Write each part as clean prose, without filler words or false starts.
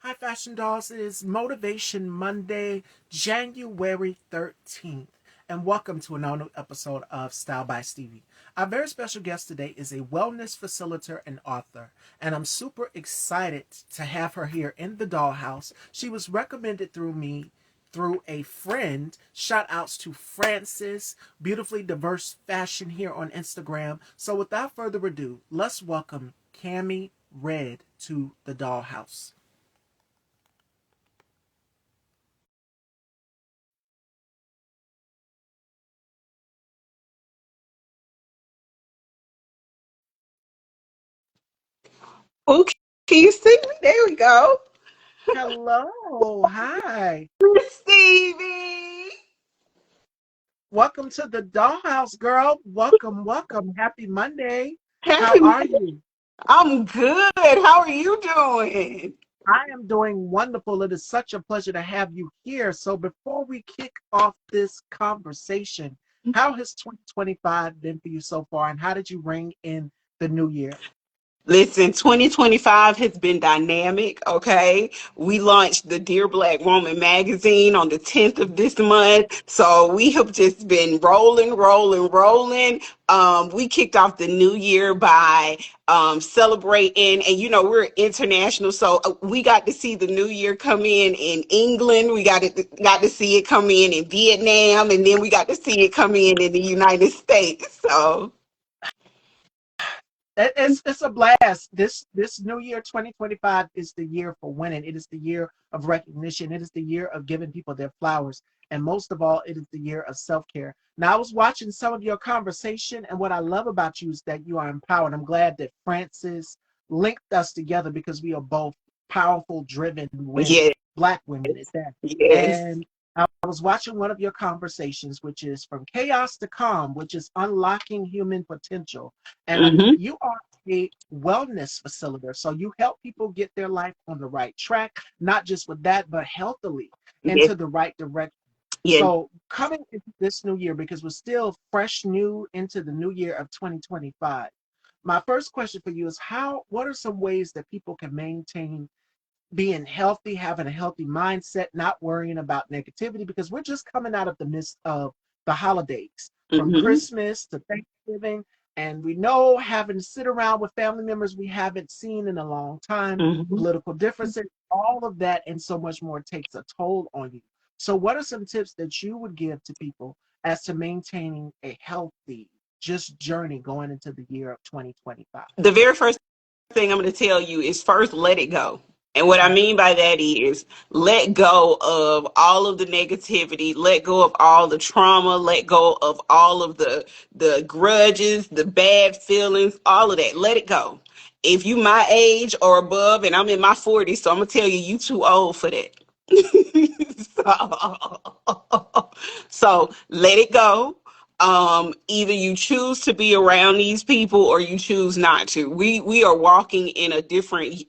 Hi, Fashion Dolls. It is Motivation Monday, January 13th, and welcome to another episode of Style by Stevie. Our very special guest today is a wellness facilitator and author, and I'm super excited to have her here in the Dollhouse. She was recommended through me through a friend. Shout outs to Francis, beautifully diverse fashion here on Instagram. So without further ado, let's welcome Cami Red to the Dollhouse. Okay, can you see me? There we go. Hello. Hi. Stevie. Welcome to the Dollhouse, girl. Welcome, welcome. Happy Monday. How Happy are Monday. you? I'm good. How are you doing? I am doing wonderful. It is such a pleasure to have you here. So, before we kick off this conversation, how has 2025 been for you so far, and how did you ring in the new year? Listen, 2025 has been dynamic, okay? We launched the Dear Black Woman magazine on the 10th of this month. So we have just been rolling, rolling, rolling. We kicked off the new year by celebrating, and we're international, so we got to see the new year come in England. We got to see it come in Vietnam, and then we got to see it come in the United States. So It's a blast. This new year 2025 is the year for winning. It is the year of recognition. It is the year of giving people their flowers. And most of all, it is the year of self-care. Now, I was watching some of your conversation, and what I love about you is that you are empowered. I'm glad that Francis linked us together because we are both powerful, driven women, yes, Black women at that. yes. And I was watching one of your conversations, which is From Chaos to Calm, which is unlocking human potential. And Hmm. you are a wellness facilitator. So you help people get their life on the right track, not just with that, but healthily Yes, into the right direction. yes. So coming into this new year, because we're still fresh new into the new year of 2025, my first question for you is what are some ways that people can maintain being healthy, having a healthy mindset, not worrying about negativity, because we're just coming out of the midst of the holidays, from Hmm. Christmas to Thanksgiving. And we know having to sit around with family members we haven't seen in a long time, Hmm. political differences, all of that, and so much more takes a toll on you. So, what are some tips that you would give to people as to maintaining a healthy, just journey going into the year of 2025? The very first thing I'm going to tell you is first let it go. And what I mean by that is let go of all of the negativity, let go of all the trauma, let go of all of the grudges, the bad feelings, all of that. Let it go. If you my age or above, and I'm in my 40s, so I'm gonna tell you, you too old for that. So let it go. Either you choose to be around these people or you choose not to. We are walking in a different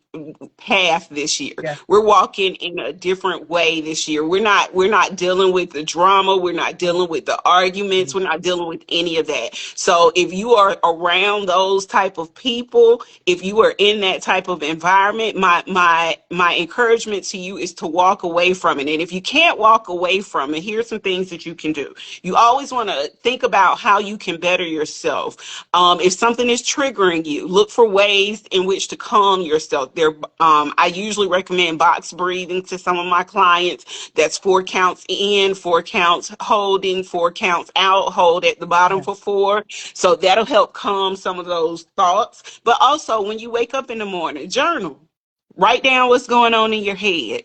path this year. Yeah. We're walking in a different way this year. We're not dealing with the drama, we're not dealing with the arguments, we're not dealing with any of that. So if you are around those type of people, if you are in that type of environment, my encouragement to you is to walk away from it. And if you can't walk away from it, here's some things that you can do. You always want to think about how you can better yourself. If something is triggering you, look for ways in which to calm yourself. I usually recommend box breathing to some of my clients. That's 4 counts in, 4 counts holding, 4 counts out, hold at the bottom for Yes. 4. So that'll help calm some of those thoughts. But also, when you wake up in the morning, journal. Write down what's going on in your head.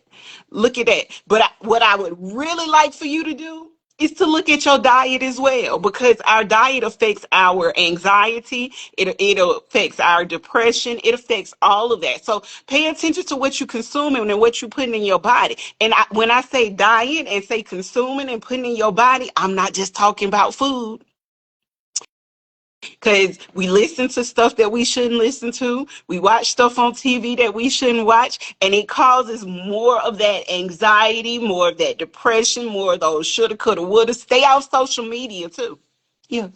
Look at that. But what I would really like for you to do is to look at your diet as well, because our diet affects our anxiety, it affects our depression, it affects all of that. So pay attention to what you're consuming and what you're putting in your body. And when I say diet and say consuming and putting in your body, I'm not just talking about food, because we listen to stuff that we shouldn't listen to. We watch stuff on TV that we shouldn't watch, and it causes more of that anxiety, more of that depression, more of those shoulda, coulda, woulda. Stay off social media too. Yeah.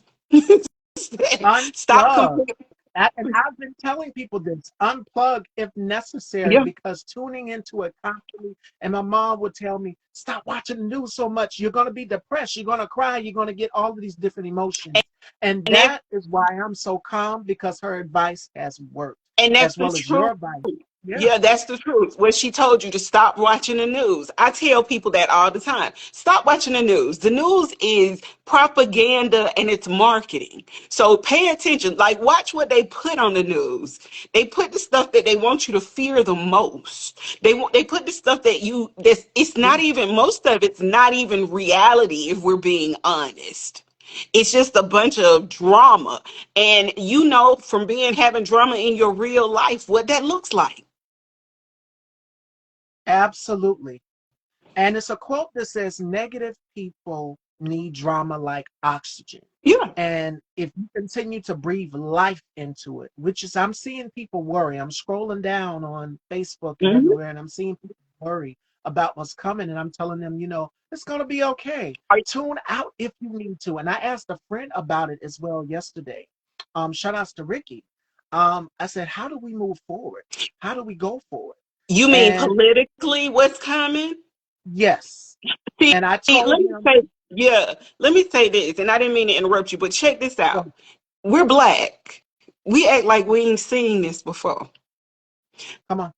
Stop Unplug. comparing. And I've been telling people this, unplug if necessary, Yeah. because tuning into it constantly, and my mom would tell me, stop watching the news so much. You're going to be depressed. You're going to cry. You're going to get all of these different emotions. And And that that is why I'm so calm, because her advice has worked, and that's as the well as your truth. advice. Yeah, Yeah, that's the truth. When she told you to stop watching the news. I tell people that all the time. Stop watching the news. The news is propaganda and it's marketing. So pay attention. Like, watch what they put on the news. They put the stuff that they want you to fear the most. They put the stuff that it's yeah, not even, most of it's not even reality, if we're being honest. It's just a bunch of drama. And you know from being having drama in your real life what that looks like. absolutely. And it's a quote that says, negative people need drama like oxygen. Yeah. And if you continue to breathe life into it, which is, I'm seeing people worry. I'm scrolling down on Facebook and Mhm. everywhere, and I'm seeing people worry about what's coming. And I'm telling them, it's going to be okay. Are- Tune out if you need to. And I asked a friend about it as well yesterday. Shout outs to Ricky. I said, how do we move forward? How do we go forward? You mean And politically what's coming? yes. See, And I let told me him, say, yeah, let me say this, and I didn't mean to interrupt you, but check this out. well, We're black. We act like we ain't seen this before. come on.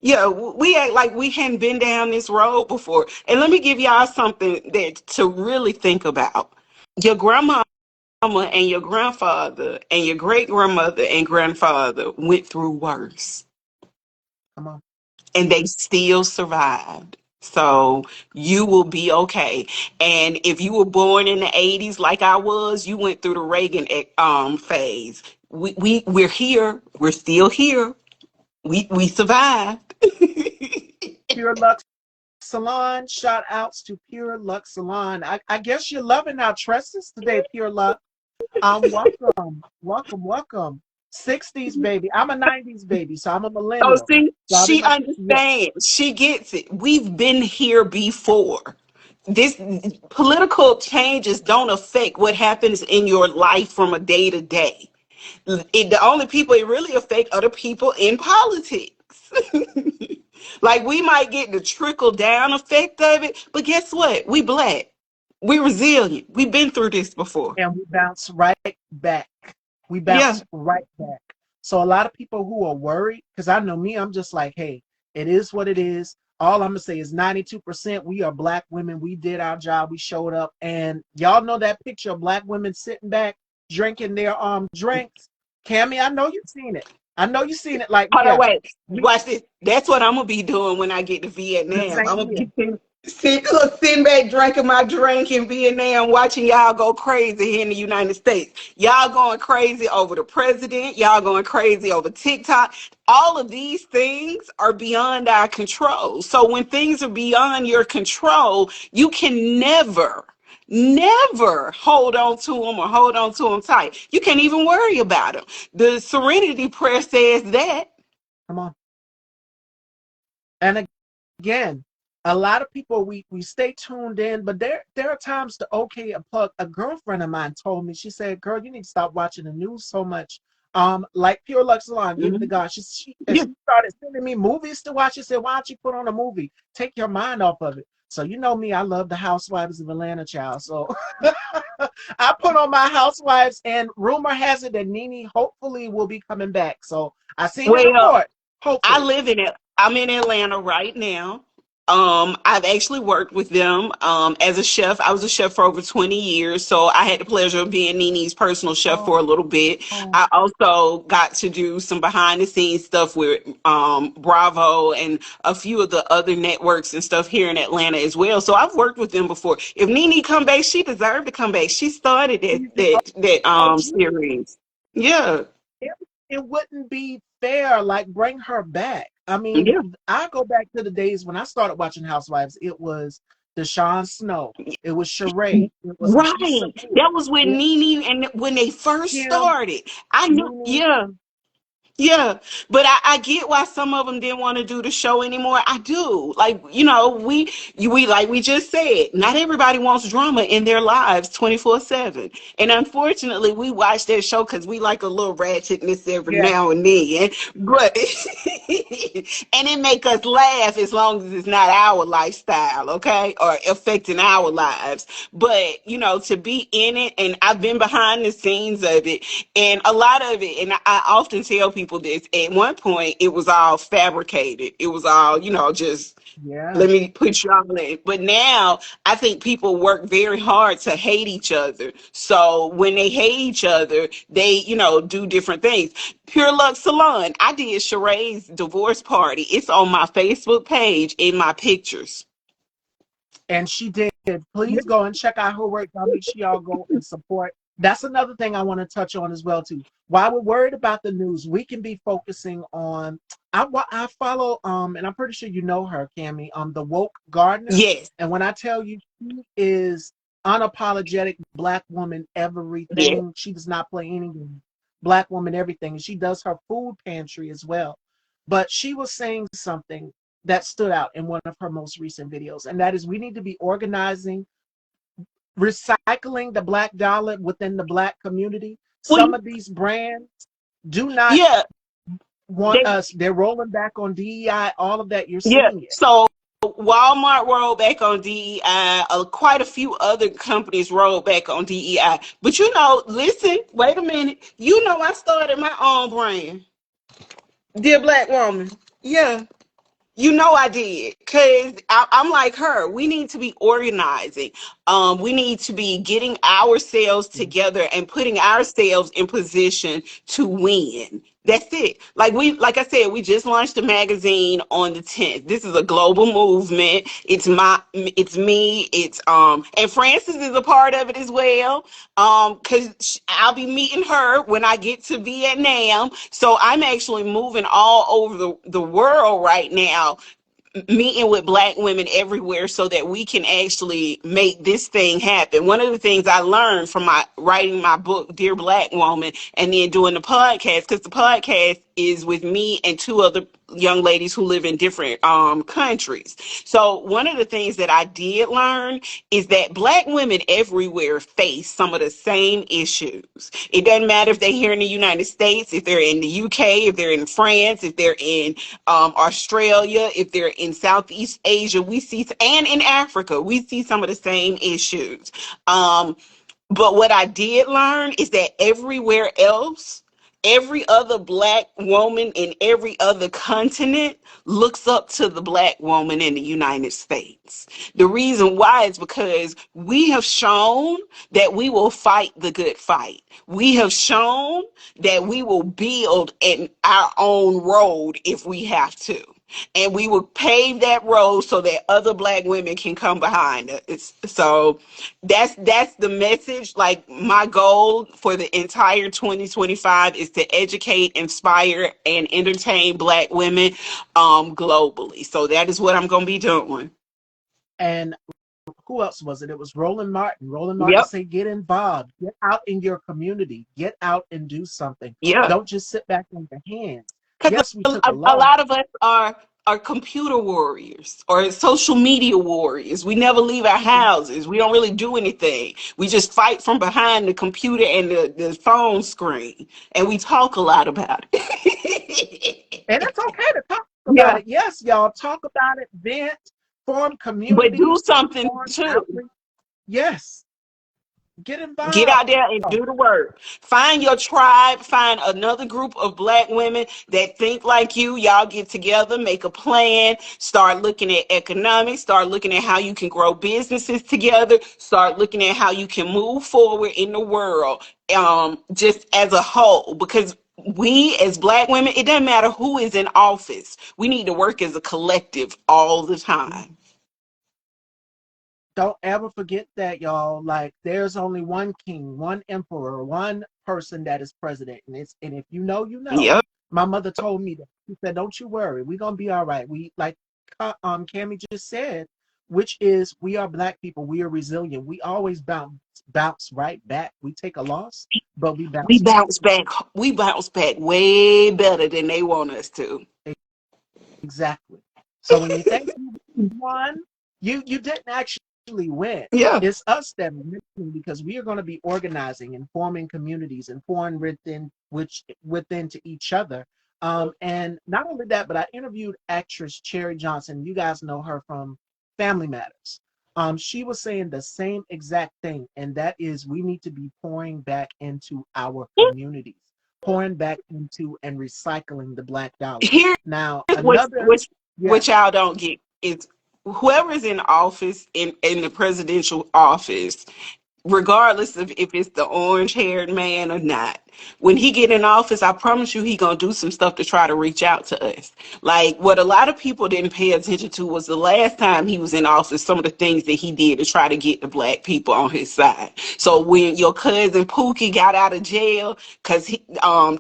Yeah, we act like we hadn't been down this road before. And let me give y'all something that to really think about. Your grandma and your grandfather and your great grandmother and grandfather went through worse Come on. and they still survived. So you will be okay. And if you were born in the 80s like I was, you went through the Reagan phase. We're here. We're still here. We survived. Pure Lux Salon. Shout outs to Pure Lux Salon. I guess you're loving our tresses today, Pure Lux. Welcome, welcome, welcome. 60s baby. I'm a 90s baby, so I'm a So millennial. see, So I'm in she my, yeah, understands. She gets it. We've been here before. This political changes don't affect what happens in your life from a day to day. The only people it really affect are the people in politics. Like we might get the trickle down effect of it, but guess what? We black. We resilient. We've been through this before. and we bounce right back. We Yeah. bounce right back. So a lot of people who are worried, because I know me, I'm just like, hey, it is what it is. All I'm gonna say is 92% we are black women. We did our job. We showed up, and y'all know that picture of black women sitting back drinking their drinks. Cammy, I know you've seen it. I know you've seen it. Like we Hold on, have. wait. We Watch this. That's what I'm gonna be doing when I get to the Vietnam. I'm same gonna here. be sitting back drinking my drink in Vietnam, watching y'all go crazy here in the United States. Y'all going crazy over the president. Y'all going crazy over TikTok. All of these things are beyond our control. So when things are beyond your control, you can never hold on to them or hold on to them tight. You can't even worry about them. The Serenity Prayer says that. Come on. And again, a lot of people we stay tuned in, but there are times to okay a plug. A girlfriend of mine told me, she said, "Girl, you need to stop watching the news so much." Like Pure Lux Salon, give it to Mhm. God. And Yeah. she started sending me movies to watch. She said, "Why don't you put on a movie? Take your mind off of it." So you know me, I love the Housewives of Atlanta, child. So I put on my Housewives, and rumor has it that Nene hopefully will be coming back. So I seen the Well, report. I Hopefully, live in it. I'm in Atlanta right now. I've actually worked with them as a chef. I was a chef for over 20 years, so I had the pleasure of being Nini's personal chef oh, for a little bit. I also got to do some behind the scenes stuff with Bravo and a few of the other networks and stuff here in Atlanta as well. So I've worked with them before. If Nini come back, she deserved to come back. She started she's the that OG. series. Yeah, it, it wouldn't be fair. Like, bring her back. I mean, yeah. I go back to the days when I started watching Housewives. It was Deshaun Snow. It was Sheree. It was Lisa Right. Wood. That was when It Nene and when they first Kim, started. I knew, Nene. yeah, Yeah, but I get why some of them didn't want to do the show anymore. I do. Like, we like we just said, not everybody wants drama in their lives 24/7. And unfortunately, we watch that show because we like a little ratchetness every Yeah. now and then. But and it make us laugh as long as it's not our lifestyle, okay? Or affecting our lives. But, to be in it, and I've been behind the scenes of it, and a lot of it, and I often tell people this, at one point, it was all fabricated. It was all, just Yeah. let me put you on it. But now I think people work very hard to hate each other. So when they hate each other, they, do different things. Pure Luck Salon. I did Sheree's divorce party. It's on my Facebook page in my pictures. And she did. Please go and check out her work. Y'all make sure y'all go and support. That's another thing I want to touch on as well too. While we're worried about the news, we can be focusing on. I follow and I'm pretty sure you know her, Cammie, the Woke Gardener. Yes, And when I tell you, she is unapologetic Black woman. yes, Everything she does not play any game. Black woman, everything. And she does her food pantry as well. But she was saying something that stood out in one of her most recent videos, and that is we need to be organizing, recycling the Black dollar within the Black community. well, Some of these brands do not yeah, want they, us. They're rolling back on DEI, all of that. You're yeah. seeing it. So Walmart rolled back on DEI. Quite a few other companies rolled back on DEI. But listen, wait a minute. I started my own brand, Dear Black Woman. Yeah. I did, because I'm like her. We need to be organizing. We need to be getting ourselves together and putting ourselves in position to win. That's it. Like I said, we just launched a magazine on the 10th. This is a global movement. It's me. And Frances is a part of it as well. Because I'll be meeting her when I get to Vietnam. So I'm actually moving all over the world right now, meeting with Black women everywhere so that we can actually make this thing happen. One of the things I learned from my writing my book, Dear Black Woman, and then doing the podcast, because the podcast is with me and two other young ladies who live in different countries. So one of the things that I did learn is that Black women everywhere face some of the same issues. It doesn't matter if they're here in the United States, if they're in the UK, if they're in France, if they're in Australia, if they're in Southeast Asia, and in Africa, we see some of the same issues. But what I did learn is that everywhere else, every other Black woman in every other continent looks up to the Black woman in the United States. The reason why is because we have shown that we will fight the good fight. We have shown that we will build our own road if we have to. And we will pave that road so that other Black women can come behind us. So that's the message. Like, my goal for the entire 2025 is to educate, inspire, and entertain Black women globally. So that is what I'm going to be doing. And who else was it? It was Roland Martin. Roland Martin Yep. said, get involved, get out in your community, get out and do something. Yeah. Don't just sit back on your hands. Because Yes, we took a a loss. lot of us are computer warriors or social media warriors. We never leave our houses. We don't really do anything. We just fight from behind the computer and the phone screen, and we talk a lot about it. And it's okay to talk about Yeah, it. Yes, y'all talk about it, vent, form but do communities, something form too. outreach. Yes, get Get involved. out there and do the work. Find your tribe. Find another group of Black women that think like you. Y'all get together, make a plan, start looking at economics, start looking at how you can grow businesses together, start looking at how you can move forward in the world, just as a whole. Because we as Black women, it doesn't matter who is in office. We need to work as a collective all the time. Don't ever forget that, y'all. Like, there's only one king, one emperor, one person that is president, and if you know, you know. Yep. My mother told me that. She said, "Don't you worry, we're gonna be all right." We like, Cammie just said, which is we are Black people. We are resilient. We always bounce right back. We take a loss, but we We bounce back. bounce back. We bounce back way better than they want us to. Exactly. So when you think you won, you didn't actually win. Yeah. It's us that win because we are going to be organizing and forming communities and pouring within to each other. And not only that, but I interviewed actress Cherry Johnson. You guys know her from Family Matters. She was saying the same exact thing, and that is we need to be pouring back into our communities, pouring back into and recycling the Black dollar. Here's Now, what another, what yes, what y'all don't get is whoever's in office in the presidential office, regardless of if it's the orange haired man or not, when he get in office, I promise you he gonna do some stuff to try to reach out to us. Like what a lot of people didn't pay attention to was the last time he was in office, some of the things that he did to try to get the Black people on his side. So when your cousin Pookie got out of jail because he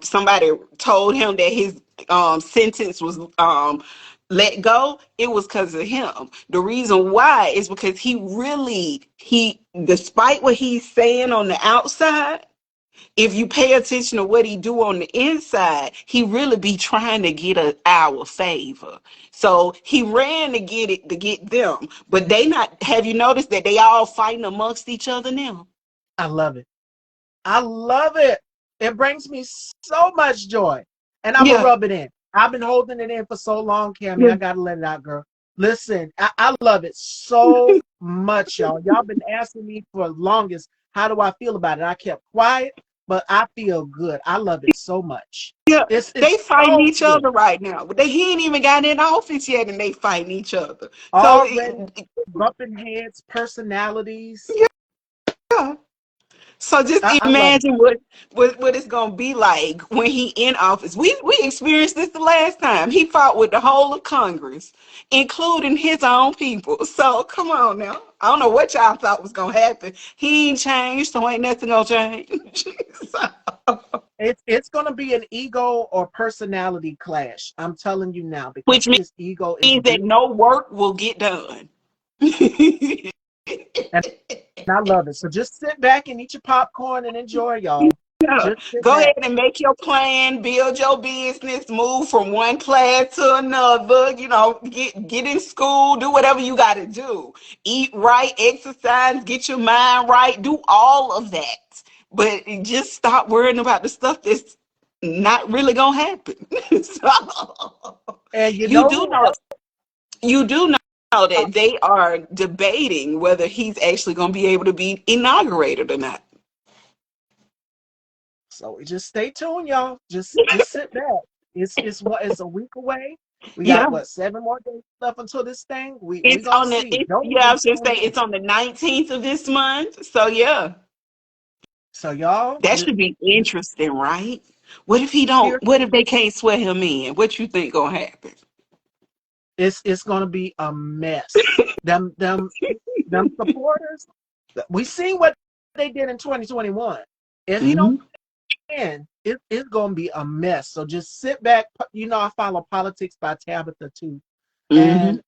somebody told him that his sentence was let go, it was because of him. The reason why is because he despite what he's saying on the outside, if you pay attention to what he do on the inside, he really be trying to get our favor. So he ran to get them, but they not. Have you noticed that they all fighting amongst each other now? I love it. I love it. It brings me so much joy. And I'm going to Yeah, rub it in. I've been holding it in for so long, Cammy. yeah, I got to let it out, girl. Listen, I love it so much, y'all. Y'all been asking me for the longest, how do I feel about it? I kept quiet, but I feel good. I love it so much. yeah. It's They fighting so each good. other right now, but he ain't even got in office yet, and they fighting each other. So Already bumping heads, personalities. yeah. So just I love it. imagine what it's gonna be like when he in office. We experienced this the last time. He fought with the whole of Congress, including his own people. So come on now. I don't know what y'all thought was gonna happen. He ain't changed, so ain't nothing gonna change. So, It's going to be an ego or personality clash. I'm telling you now because which his ego is means that big, no work will get done. and I love it. So just sit back and eat your popcorn and enjoy, y'all. Yeah. Just sit Go back. ahead and make your plan, build your business, move from one class to another, get in school, do whatever you got to do. Eat right, exercise, get your mind right, do all of that. But just stop worrying about the stuff that's not really going to happen. So, And you you know do who know else? you do know that they are debating whether he's actually going to be able to be inaugurated or not. So just stay tuned, y'all. Just sit back. It's a week away. We got Yeah. what 7 more days left until this thing. We It's gonna on the see. it's Don't yeah, I even was just tune saying in. it's on the 19th of this month. So yeah, So y'all, that should be just interesting, right? here. What if they can't swear him in? What you think gonna happen? It's gonna be a mess. Them supporters. We seen what they did in 2021. If he don't Hmm. win, it's gonna be a mess. So just sit back. You know, I follow Politics by Tabitha too, Hmm. and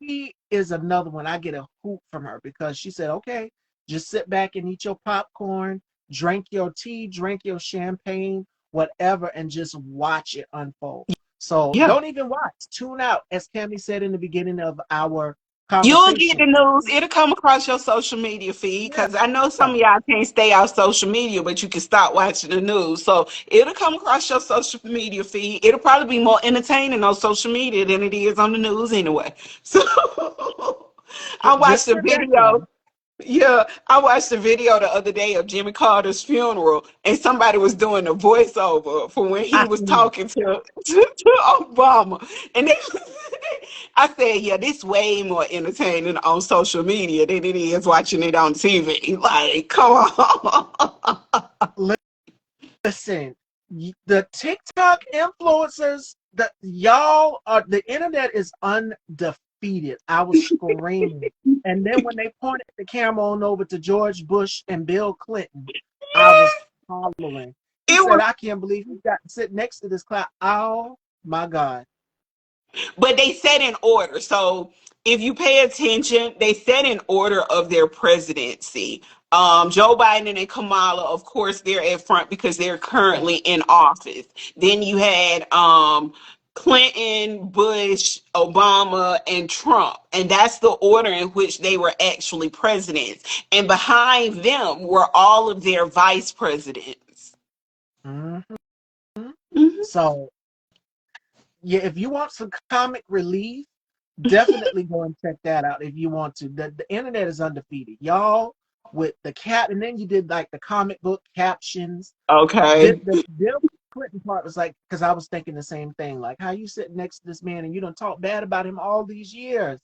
she is another one. I get a hoot from her because she said, "Okay, just sit back and eat your popcorn, drink your tea, drink your champagne, whatever, and just watch it unfold." So Yeah. don't even watch. Tune out, as Cammy said in the beginning of our You'll get conversation. the news. It'll come across your social media feed Yeah, because I know some of y'all can't stay off social media, but you can start watching the news. So it'll come across your social media feed. It'll probably be more entertaining on social media than it is on the news anyway. So I watched just a sit back, y'all. video. Yeah, I watched a video the other day of Jimmy Carter's funeral, and somebody was doing a voiceover for when he I was seen it. talking to Obama. And they, I said, yeah, this way more entertaining on social media than it is watching it on TV. Like, come on. Listen, the TikTok influencers, the internet is undefeated. I was screaming. And then when they pointed the camera on over to George Bush and Bill Clinton, I was hollering. He It said, was, I can't believe he got to sit next to this cloud. Oh my God. but they set in order. So if you pay attention, they set in order of their presidency. Joe Biden and Kamala, of course, they're at front because they're Yeah. currently in office. Then you had Clinton, Bush, Obama, and Trump. And that's the order in which they were actually presidents. And behind them were all of their vice presidents. Hmm. Mhm. So, yeah, if you want some comic relief, definitely go and check that out if you want to. The internet is undefeated. Y'all with the cat, and then you did like the comic book captions. Okay. The Bill Clinton part was like, because I was thinking the same thing. Like, how you sitting next to this man and you don't talk bad about him all these years,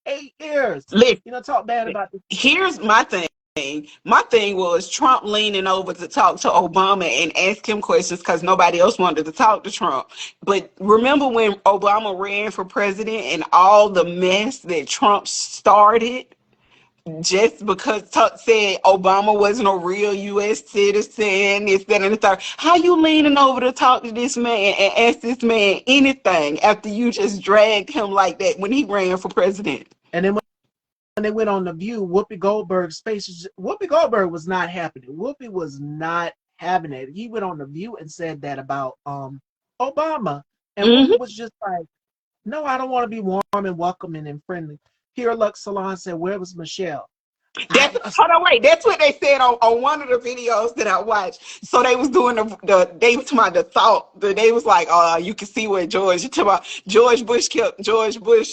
8 years. Listen, You don't talk bad about this. here's my thing. My thing was Trump leaning over to talk to Obama and ask him questions because nobody else wanted to talk to Trump. But remember when Obama ran for president and all the mess that Trump started just because said Obama wasn't a real U.S. citizen, this, that, and the third. How you leaning over to talk to this man and ask this man anything after you just dragged him like that when he ran for president? And then when they went on the View, Whoopi Goldberg's face. Whoopi Goldberg was not happy. Whoopi was not having it. He went on the View and said that about Obama, and Hmm. Whoopi was just like, "No, I don't want to be warm and welcoming and friendly." Pure Lux Salon said, "Where was Michelle?" That's, hold on, wait. That's what they said on one of the videos that I watched. So they was doing they was talking about the thought. They was like, you can see where George. You talking about George Bush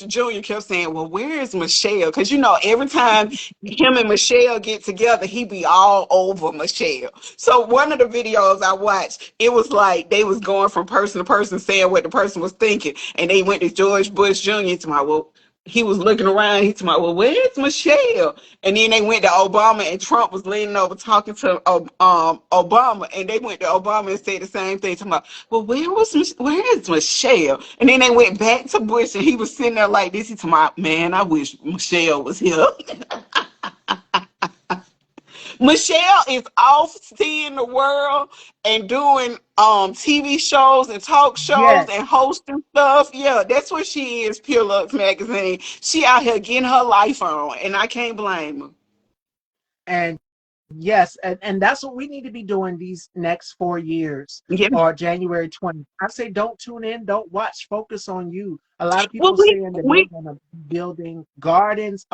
Jr. kept saying, well, where is Michelle? Because every time him and Michelle get together, he be all over Michelle. So one of the videos I watched, it was like they was going from person to person saying what the person was thinking, and they went to George Bush Jr. to my well. He was looking around. He told me, well, where's Michelle? And then they went to Obama, and Trump was leaning over talking to Obama, and they went to Obama and said the same thing. Talking about, well, where is Michelle? And then they went back to Bush, and he was sitting there like this. He told me, man, I wish Michelle was here. Michelle is off seeing the world and doing TV shows and talk shows Yes, and hosting stuff. Yeah, that's what she is, Pure Lux Magazine. She out here getting her life on, and I can't blame her. and yes, and that's what we need to be doing these next 4 years Yeah. or January 20th. I say don't tune in, don't watch, focus on you. A lot of Well, people we saying that they're we gonna be building gardens.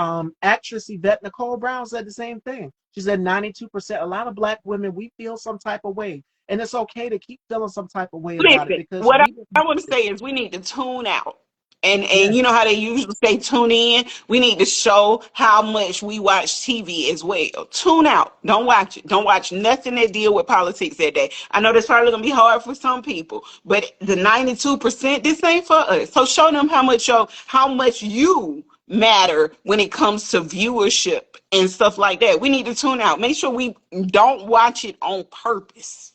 Actress Yvette Nicole Brown said the same thing. She said 92%, a lot of black women, we feel some type of way. And it's okay to keep feeling some type of way about it listen. because What we I didn't want to do it. say is we need to tune out. And Yes. you know how they usually say tune in? We need to show how much we watch TV as well. Tune out. Don't watch it. Don't watch nothing that deal with politics that day. I know that's probably gonna be hard for some people, but the 92%, this ain't for us. So show them how much you matter when it comes to viewership and stuff like that. We need to tune out. Make sure we don't watch it on purpose.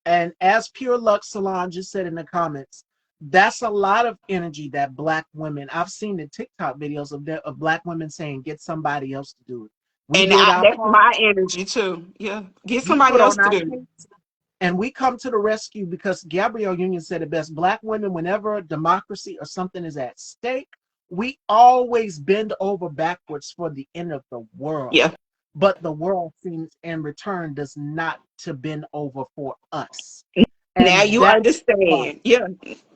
And as Pure Lux Salon just said in the comments, that's a lot of energy that black women. I've seen the TikTok videos of black women saying, "Get somebody else to do it. We And did our that's part. my energy too. Yeah. Get We put somebody else on to our do. case, and we come to the rescue." Because Gabrielle Union said it best: Black women, whenever democracy or something is at stake, we always bend over backwards for the end of the world. Yeah. But the world seems in return does not to bend over for us. Now And you that's the part. understand. Yeah.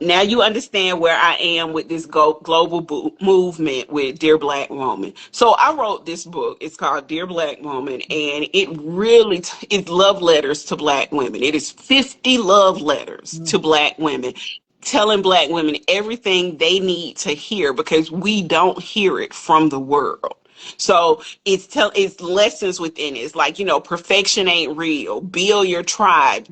Now you understand where I am with this global movement with Dear Black Woman. So I wrote this book. It's called Dear Black Woman, and it really is love letters to black women. It is 50 love letters to black women, telling black women everything they need to hear because we don't hear it from the world. So it's lessons within it. It's like, perfection ain't real. Build your tribe.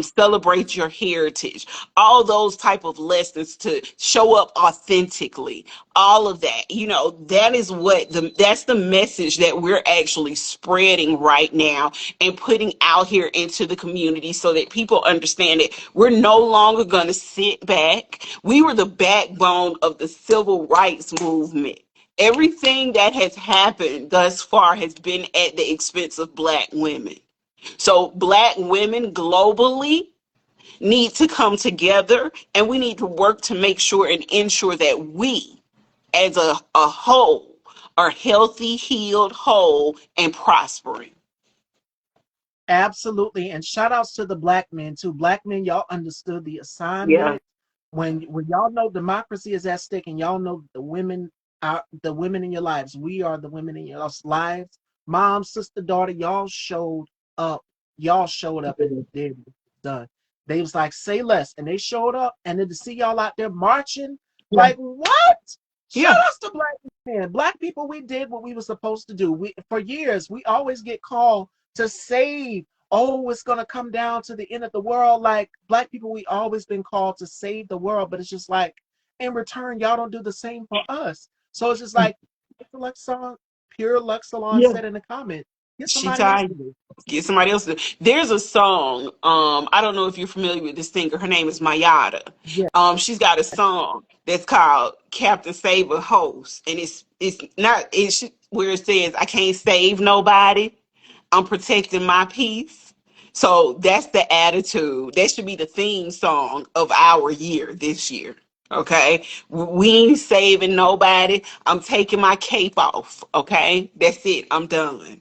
Celebrate your heritage. All those type of lessons to show up authentically. All of that. That is that's the message that we're actually spreading right now and putting out here into the community so that people understand it. We're no longer going to sit back. We were the backbone of the civil rights movement. Everything that has happened thus far has been at the expense of black women. So black women globally need to come together and we need to work to make sure and ensure that we as a whole are healthy, healed, whole, and prospering. Absolutely. And shout outs to the black men too. Black men, y'all understood the Yeah. assignment. When y'all know democracy is at stake and y'all know the women are the women in your lives. We are the women in your lives. Mom, sister, daughter, y'all showed up. Y'all showed up and did done. They was like, say less. And they showed up and then to see y'all out there marching, Yeah. like what? Shout Yeah. outs to black men. Black people, we did what we were supposed to do. We for years, we always get called to save. Oh, it's gonna come down to the end of the world. Like black people, we always been called to save the world, but it's just like in return, y'all don't do the same for us. So it's just like Luxon, Pure Luxalon Yeah. said in the comment, get She somebody else to tired. do. Get somebody else to. There's a song. I don't know if you're familiar with this singer. Her name is Mayada. Yeah, She's got a song that's called Captain Save a Host, and it's not where it says I can't save nobody. I'm protecting my peace. So that's the attitude. That should be the theme song of our year this year. Okay. We ain't saving nobody. I'm taking my cape off. Okay. That's it. I'm done.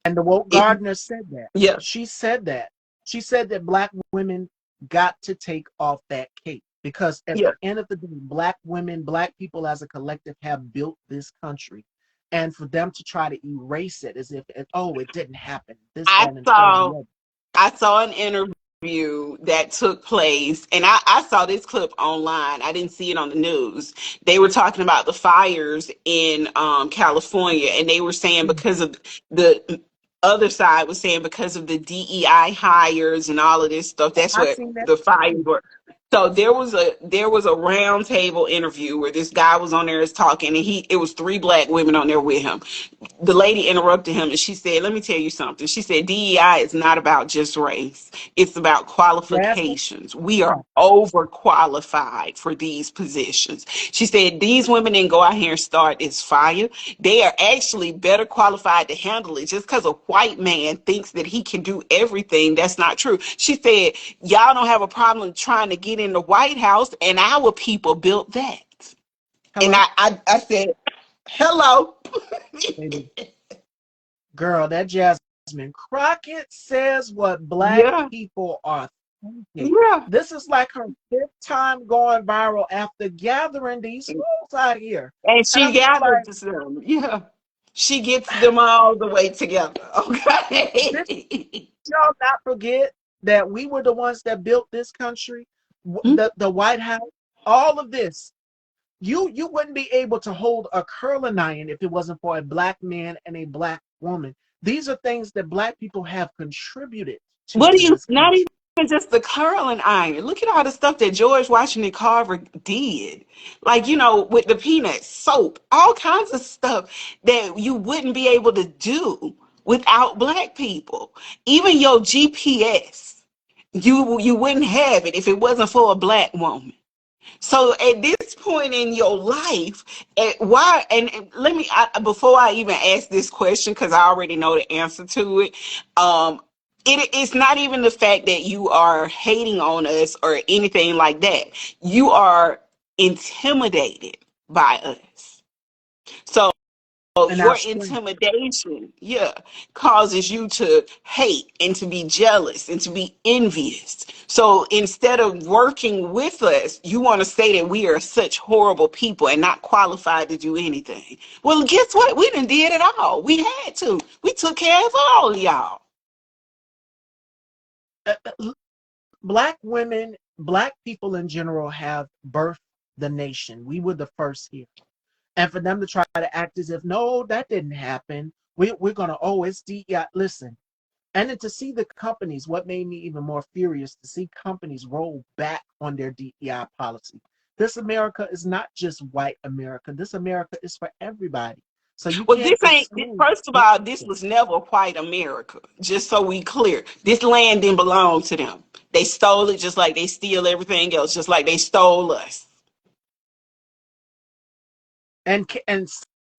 and the woke If, gardener said that. yeah. She said that. She said that black women got to take off that cape because at Yeah. the end of the day, black women, black people as a collective have built this country. And for them to try to erase it as if, oh, it didn't happen, this, I that, and third, and saw the other. I saw an interview that took place, and I saw this clip online. I didn't see it on the news. They were talking about the fires in California, and they were saying because of the other side was saying because of the DEI hires and all of this stuff. That's I what seen that the fires too. were. So there was a round table interview where this guy was on there talking, and it was three black women on there with him. The lady interrupted him and she said, let me tell you something. She said, DEI is not about just race, it's about Jasmine, qualifications. We are overqualified for these positions. She said, these women didn't go out here and start this fire. They are actually better qualified to handle it. Just because a white man thinks that he can do everything, that's not true. She said, y'all don't have a problem trying to get in the White House, and our people built that. And hello, I said, hello. baby. Girl, that Jasmine Crockett says what black Yeah. people are thinking. Yeah. This is like her fifth time going viral after gathering these fools out here. And And she I'm just gathers like, them. Yeah. She gets them all the way together. did Okay. y'all not forget that we were the ones that built this country? Hmm? The White House, all of this. You wouldn't be able to hold a curling iron if it wasn't for a black man and a black woman. These are things that black people have contributed to What do in you, this not country. even just the curling iron. Look at all the stuff that George Washington Carver did. Like, with the peanut soap, all kinds of stuff that you wouldn't be able to do without black people. Even your GPS, you wouldn't have it if it wasn't for a black woman. So at this point in your life, why? And let me before I even ask this question, because I already know the answer to it. It's not even the fact that you are hating on us or anything like that. You are intimidated by us. So And I'll your explain. intimidation, yeah, causes you to hate and to be jealous and to be envious. So instead of working with us, you want to say that we are such horrible people and not qualified to do anything. Well, guess what? We didn't did it all. We had to. We took care of all of y'all. Black women, black people in general have birthed the nation. We were the first here. And for them to try to act as if, no, that didn't happen. We're going to, oh, it's DEI. Listen, and then to see the companies, what made me even more furious, to see companies roll back on their DEI policy. This America is not just white America. This America is for everybody. So you Well, can't exclude first of all, this anything. was never white America, just so we clear. This land didn't belong to them. They stole it just like they steal everything else, just like they stole us. And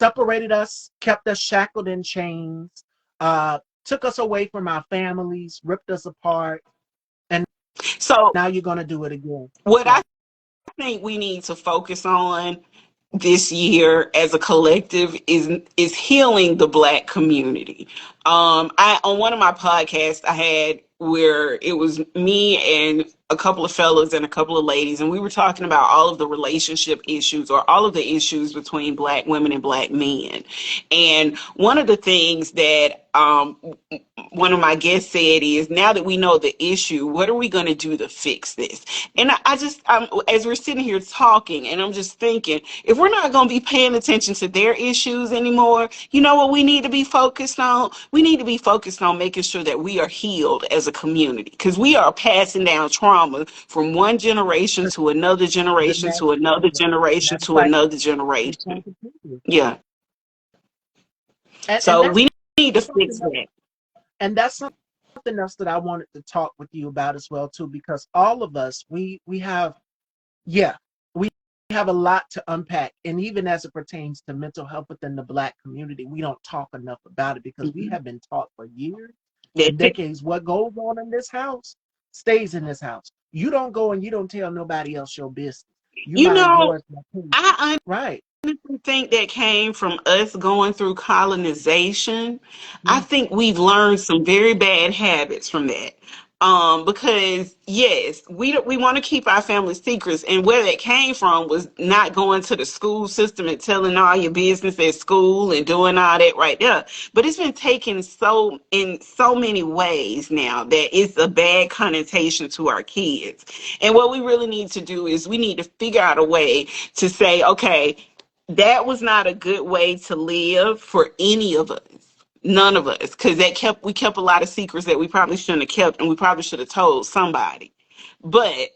separated us, kept us shackled in chains, took us away from our families, ripped us apart, and So now you're going to do it again. what Yeah. I think we need to focus on this year as a collective is healing the Black community. I on one of my podcasts I had where it was me and a couple of fellas and a couple of ladies, and we were talking about all of the relationship issues or all of the issues between Black women and Black men. And one of the things that one of my guests said is, now that we know the issue, what are we going to do to fix this? And I just, as we're sitting here talking, and I'm just thinking, if we're not going to be paying attention to their issues anymore, you know what we need to be focused on? We need to be focused on making sure that we are healed as a community, because we are passing down trauma from one generation to another The generation next, to another and generation that to cycle another is going generation. to continue. Yeah. And So we need to something fix else, that. and that's something else that I wanted to talk with you about as well too, because all of us, we have, yeah, we have a lot to unpack, and even as it pertains to mental health within the Black community, we don't talk enough about it because we Mhm. have been taught for years That's and it. decades what goes on in this house stays in this house. You don't go and you don't tell nobody else your business. You You mind know, yours, my peace. I Right? think that came from us going through colonization. I Yeah. think we've learned some very bad habits from that. Because yes, we want to keep our family secrets, and where that came from was not going to the school system and telling all your business at school and doing all that right there. But it's been taken so in so many ways now that it's a bad connotation to our kids. And what we really need to do is we need to figure out a way to say, okay, that was not a good way to live for any of us, none of us, because that kept we kept a lot of secrets that we probably shouldn't have kept, and we probably should have told somebody. But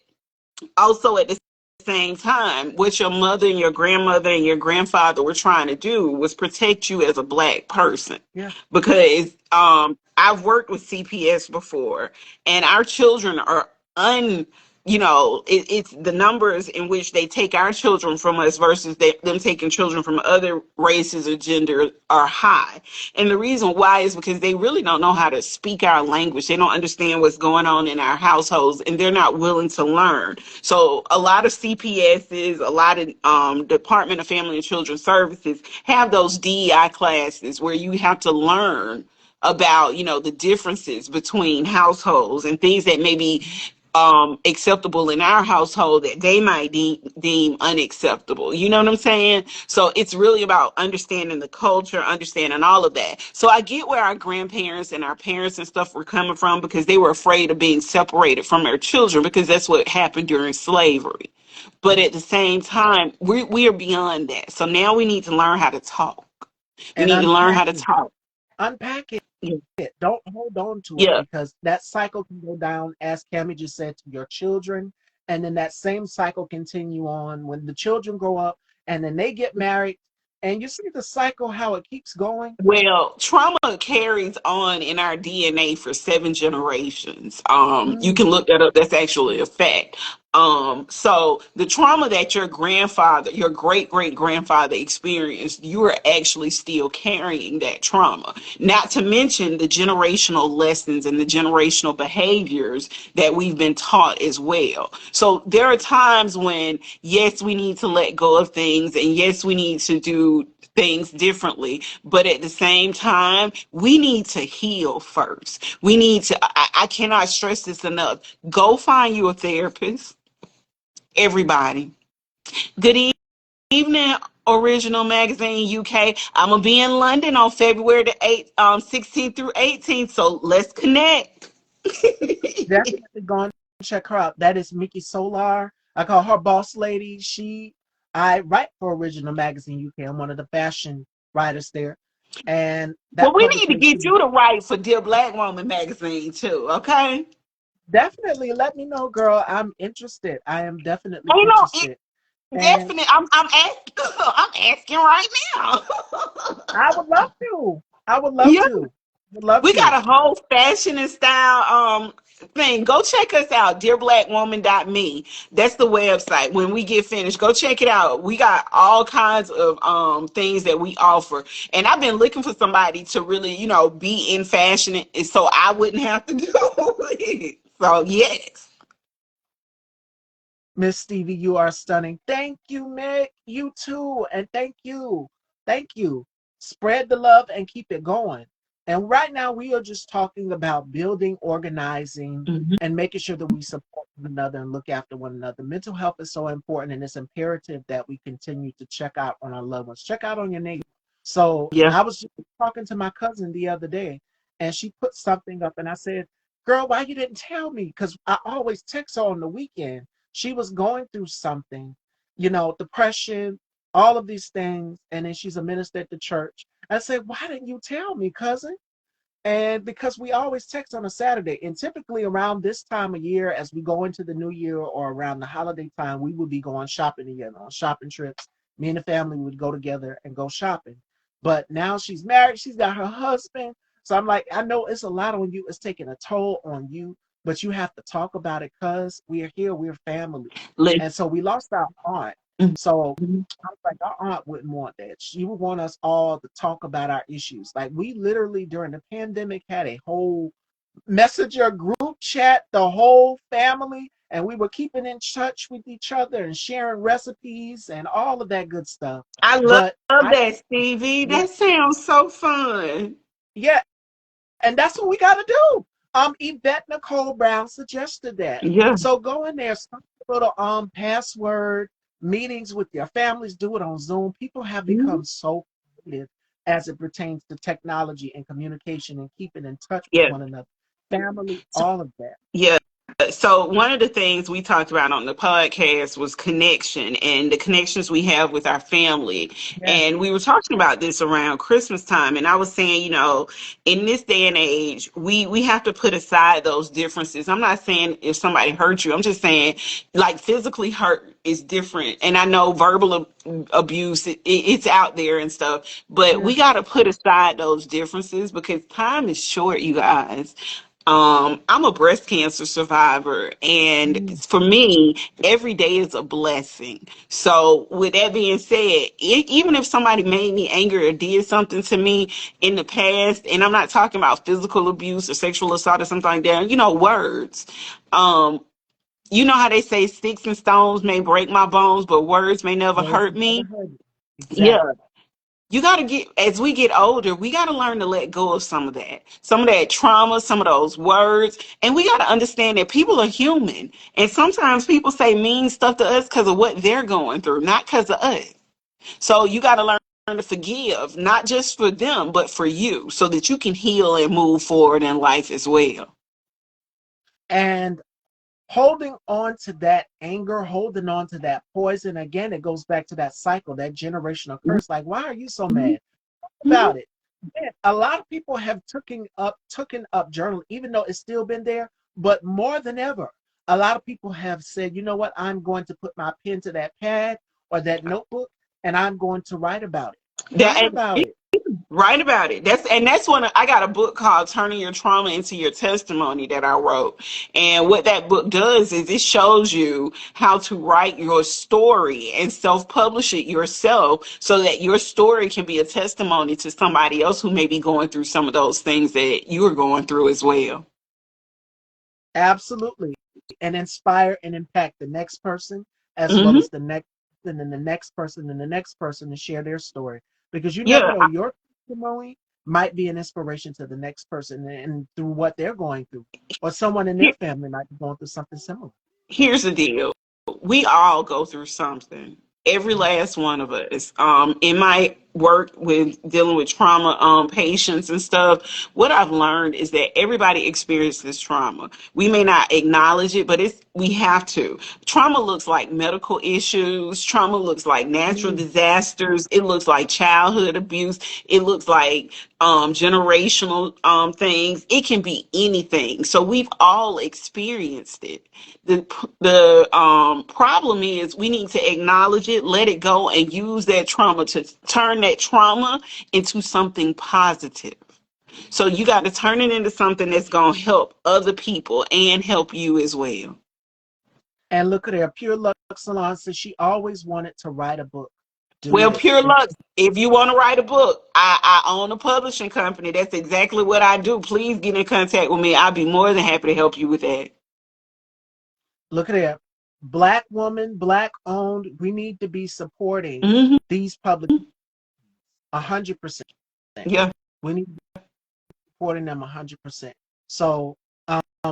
also at the same time, what your mother and your grandmother and your grandfather were trying to do was protect you as a Black person. Yeah. Because I've worked with CPS before, and our children are un it's the numbers in which they take our children from us versus them taking children from other races or gender are high. And the reason why is because they really don't know how to speak our language. They don't understand what's going on in our households, and they're not willing to learn. So a lot of CPSs, a lot of Department of Family and Children Services have those DEI classes where you have to learn about the differences between households and things that may be acceptable in our household that they might deem unacceptable. You know what I'm saying? So it's really about understanding the culture, understanding all of that. So I get where our grandparents and our parents and stuff were coming from, because they were afraid of being separated from their children, because that's what happened during slavery. But at the same time, we are beyond that. So now we need to learn how to talk. We And need to learn how to talk. unpack Yeah. it. Don't hold on to it Yeah. because that cycle can go down, as Cammie just said, to your children. And then that same cycle continue on when the children grow up and then they get married. And you see the cycle, how it keeps going. Well, trauma carries on in our DNA for 7 generations. You Mm, can look that up. That's actually a fact. So the trauma that your grandfather, your great great grandfather experienced, you are actually still carrying that trauma. Not to mention the generational lessons and the generational behaviors that we've been taught as well. So there are times when, yes, we need to let go of things, and yes, we need to do things differently, but at the same time we need to heal first. We need to, I cannot stress this enough, go find you a therapist, everybody. Good evening, Original Magazine UK. I'm gonna be in London on February the 8th, 16th through 18th, so let's connect. definitely going to check her out. That is Mickey Solar. I call her boss lady. I write for Original Magazine UK. I'm one of the fashion writers there. And Well, that we need to get publication, you to write for Dear Black Woman magazine too, okay? definitely let me know, girl. I'm interested. I am definitely You know, interested. And definitely. I'm asking. I'm asking right now. I would love to. I would love Yeah, to. Would love we to. got a whole fashion and style thing. Go check us out, dearblackwoman.me. That's the website. When we get finished, go check it out. We got all kinds of things that we offer. And I've been looking for somebody to really, be in fashion so I wouldn't have to do it. So yes. Miss Stevie, you are stunning. Thank you, Mick. You too. And thank you. Thank you. Spread the love and keep it going. And right now, we are just talking about building, organizing, Mhm. and making sure that we support one another and look after one another. Mental health is so important, and it's imperative that we continue to check out on our loved ones, check out on your neighbor. So Yeah. I was just talking to my cousin the other day, and she put something up, and I said, "Girl, why you didn't tell me? Because I always text her on the weekend." She was going through something, depression, all of these things. And then she's a minister at the church. I said, "Why didn't you tell me, cousin?" And because we always text on a Saturday, and typically around this time of year, as we go into the new year or around the holiday time, we would be going shopping together on shopping trips. Me and the family would go together and go shopping. But now she's married, she's got her husband. So I'm like, I know it's a lot on you, it's taking a toll on you, but you have to talk about it because we are here, we're family. Listen. And so we lost our aunt. So Mhm. I was like, our aunt wouldn't want that. She would want us all to talk about our issues. Like we literally during the pandemic had a whole messenger group chat, the whole family, and we were keeping in touch with each other and sharing recipes and all of that good stuff. I But love I, that, Stevie. yeah, That sounds so fun. yeah, and that's what we got to do. Yvette Nicole Brown suggested that. Yeah. So go in there, start a little password meetings with your families. Do it on Zoom. People have Mhm. become so creative as it pertains to technology and communication and keeping in touch with Yeah. one another. Family, So, all of that. yeah. So one of the things we talked about on the podcast was connection and the connections we have with our family. Yeah, And we were talking about this around Christmas time. And I was saying, in this day and age, we have to put aside those differences. I'm not saying if somebody hurt you. I'm just saying like physically hurt is different. And I know verbal abuse, it's out there and stuff, but yeah. we got to put aside those differences because time is short, you guys. I'm a breast cancer survivor, and Mm. for me, every day is a blessing. So, with that being said, even if somebody made me angry or did something to me in the past, and I'm not talking about physical abuse or sexual assault or something like that, words. Um, you know how they say sticks and stones may break my bones, but words may never Words hurt never me. hurt you. Yeah, Exactly. you got to get, as we get older, we got to learn to let go of some of that trauma, some of those words. And we got to understand that people are human. And sometimes people say mean stuff to us because of what they're going through, not because of us. So you got to learn to forgive, not just for them, but for you, so that you can heal and move forward in life as well. And holding on to that anger, holding on to that poison, again, it goes back to that cycle, that generational curse. Like, why are you so Mhm. mad about it? Yeah, a lot of people have taken up journaling, even though it's still been there, but more than ever, a lot of people have said, you know what, I'm going to put my pen to that pad or that notebook and I'm going to write about it. Write That, about it. Write about it. That's one I got a book called Turning Your Trauma into Your Testimony that I wrote. And what that book does is it shows you how to write your story and self-publish it yourself so that your story can be a testimony to somebody else who may be going through some of those things that you're going through as well. Absolutely. And inspire and impact the next person as well Hmm. as the next and then the next person and the next person to share their story. Because you never Yeah. know, your testimony might be an inspiration to the next person and through what they're going through. Or someone in their family might be going through something similar. Here's the deal. We all go through something. Every last one of us. In my work with dealing with trauma patients and stuff, what I've learned is that everybody experiences trauma. We may not acknowledge it, but we have to. Trauma looks like medical issues. Trauma looks like natural Mm. disasters. It looks like childhood abuse. It looks like generational things. It can be anything. So we've all experienced it. The problem is we need to acknowledge it, let it go, and use that trauma to turn that trauma into something positive. So you got to turn it into something that's going to help other people and help you as well. And look at her, Pure Luck Salon says she always wanted to write a book. Do Well, it. pure And luck. If you want to write a book, I own a publishing company. That's exactly what I do. Please get in contact with me. I'd be more than happy to help you with that. look at her. Black woman, black owned. We need to be supporting Hmm. these public 100%. Yeah. We need to be supporting them 100%. So,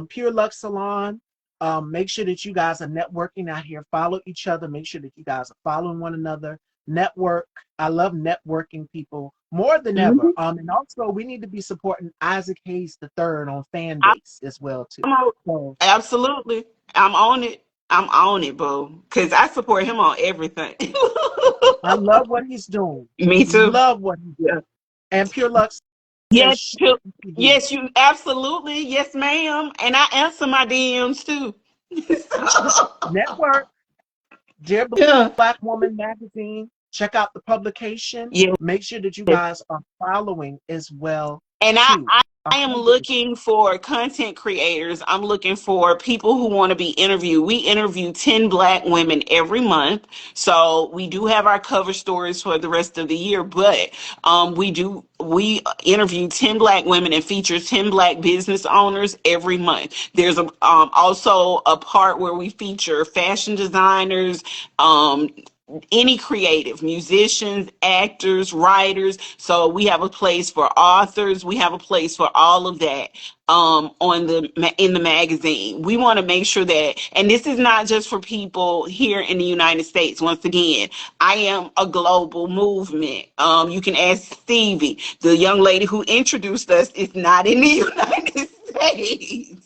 Pure Lux Salon. Make sure that you guys are networking out here. Follow each other. Make sure that you guys are following one another. Network. I love networking people more than ever. Hmm. And also we need to be supporting Isaac Hayes the third on fan base as well too. I'm on, So absolutely. I'm on it. I'm on it, boo. Because I support him on everything. I love what he's doing. Me too. Love what he's Yeah. doing. And Pure Lux Yes, says TV. yes, you absolutely. Yes, ma'am. And I answer my DMs too. Network, Dear Yeah. Black Woman Magazine. Check out the publication. Yes. Make sure that you guys are following as well And too. I am 100%. looking for content creators. I'm looking for people who want to be interviewed. We interview 10 Black women every month. So we do have our cover stories for the rest of the year, but we interview 10 Black women and feature 10 Black business owners every month. There's also a part where we feature fashion designers, um, any creative musicians, actors, writers. So we have a place for authors. We have a place for all of that on in the magazine. We want to make sure that, and this is not just for people here in the United States. Once again, I am a global movement. You can ask Stevie, the young lady who introduced us, is not in the United States.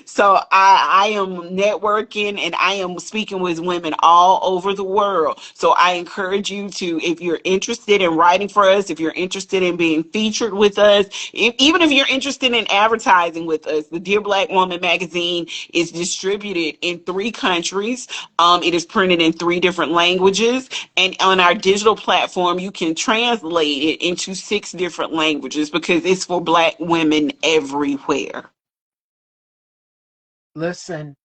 So I am networking and I am speaking with women all over the world. So I encourage you to, if you're interested in writing for us, if you're interested in being featured with us, even if you're interested in advertising with us, the Dear Black Woman magazine is distributed in 3 countries. It is printed in 3 different languages. And on our digital platform, you can translate it into 6 different languages because it's for Black women everywhere. Listen,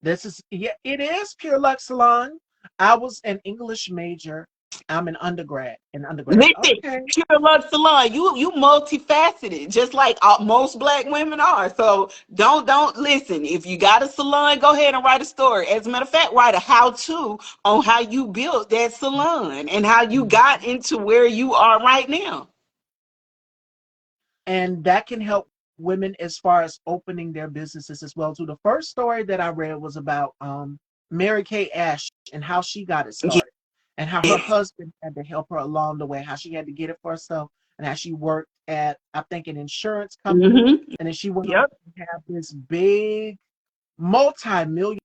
this is yeah, it is Pure Lux Salon. I was an English major. I'm an undergrad. An undergrad. Listen, Okay. Pure Love Salon, you multifaceted, just like most Black women are. So don't listen. If you got a salon, go ahead and write a story. As a matter of fact, write a how-to on how you built that salon and how you got into where you are right now. And that can help women as far as opening their businesses as well too. The first story that I read was about Mary Kay Ash and how she got it Yeah. started and how her husband had to help her along the way, how she had to get it for herself and how she worked at I think an insurance company Mm-hmm. and then she went on Yep. to have this big multi-million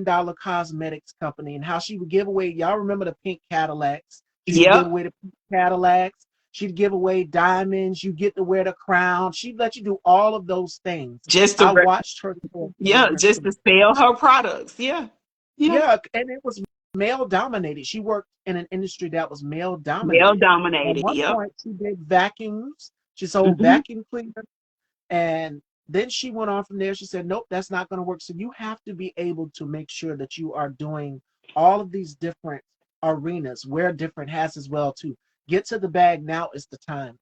dollar cosmetics company and how she would give away, y'all remember the pink Cadillacs? She would give Yep. away the pink Cadillacs. She'd give away diamonds. You get to wear the crown. She'd let you do all of those things. Just to I watched her for the yeah, rest just of to it. sell her products. Yeah. Yeah. Yeah, and it was male dominated. She worked in an industry that was male Male dominated. At dominated. one Yep. point, she did vacuums. She sold Hmm. vacuum cleaners. And then she went on from there. She said, nope, that's not going to work. So you have to be able to make sure that you are doing all of these different arenas, wear different hats as well, too. Get to the bag. Now is the time.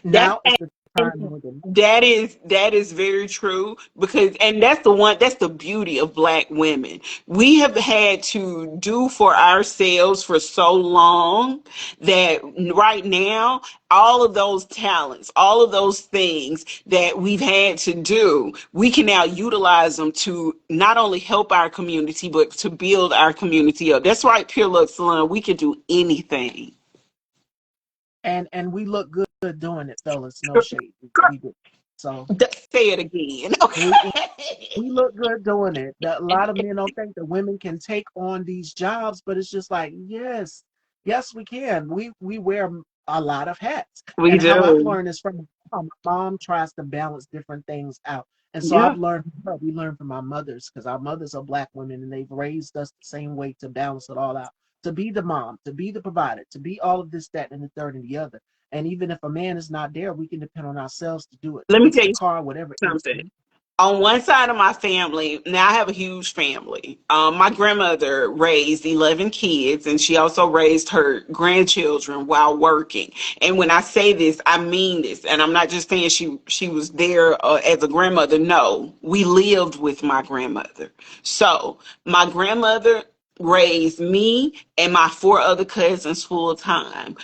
That's Now is the time more than that is very true because and that's the beauty of Black women. We have had to do for ourselves for so long that right now all of those talents, all of those things that we've had to do, we can now utilize them to not only help our community but to build our community up. That's right, Pure Love Salon. We can do anything. and we look good doing it, fellas. No shade. We do. So Say it again. we Okay. we look good doing it. A lot of men don't think that women can take on these jobs, but it's just like, yes, yes, we can. We wear a lot of hats. We And how I've do. learned is from my mom. My mom tries to balance different things out. And so Yeah. I've learned from her. We learn from our mothers because our mothers are Black women and they've raised us the same way to balance it all out. To be the mom, to be the provider, to be all of this, that, and the third and the other. And even if a man is not there, we can depend on ourselves to do it, to Let me fix tell the you car, whatever it is. something. On one side of my family, now I have a huge family. My grandmother raised 11 kids, and she also raised her grandchildren while working. And when I say this, I mean this. And I'm not just saying she was there as a grandmother. No, we lived with my grandmother. So my grandmother raised me and my four other cousins full time.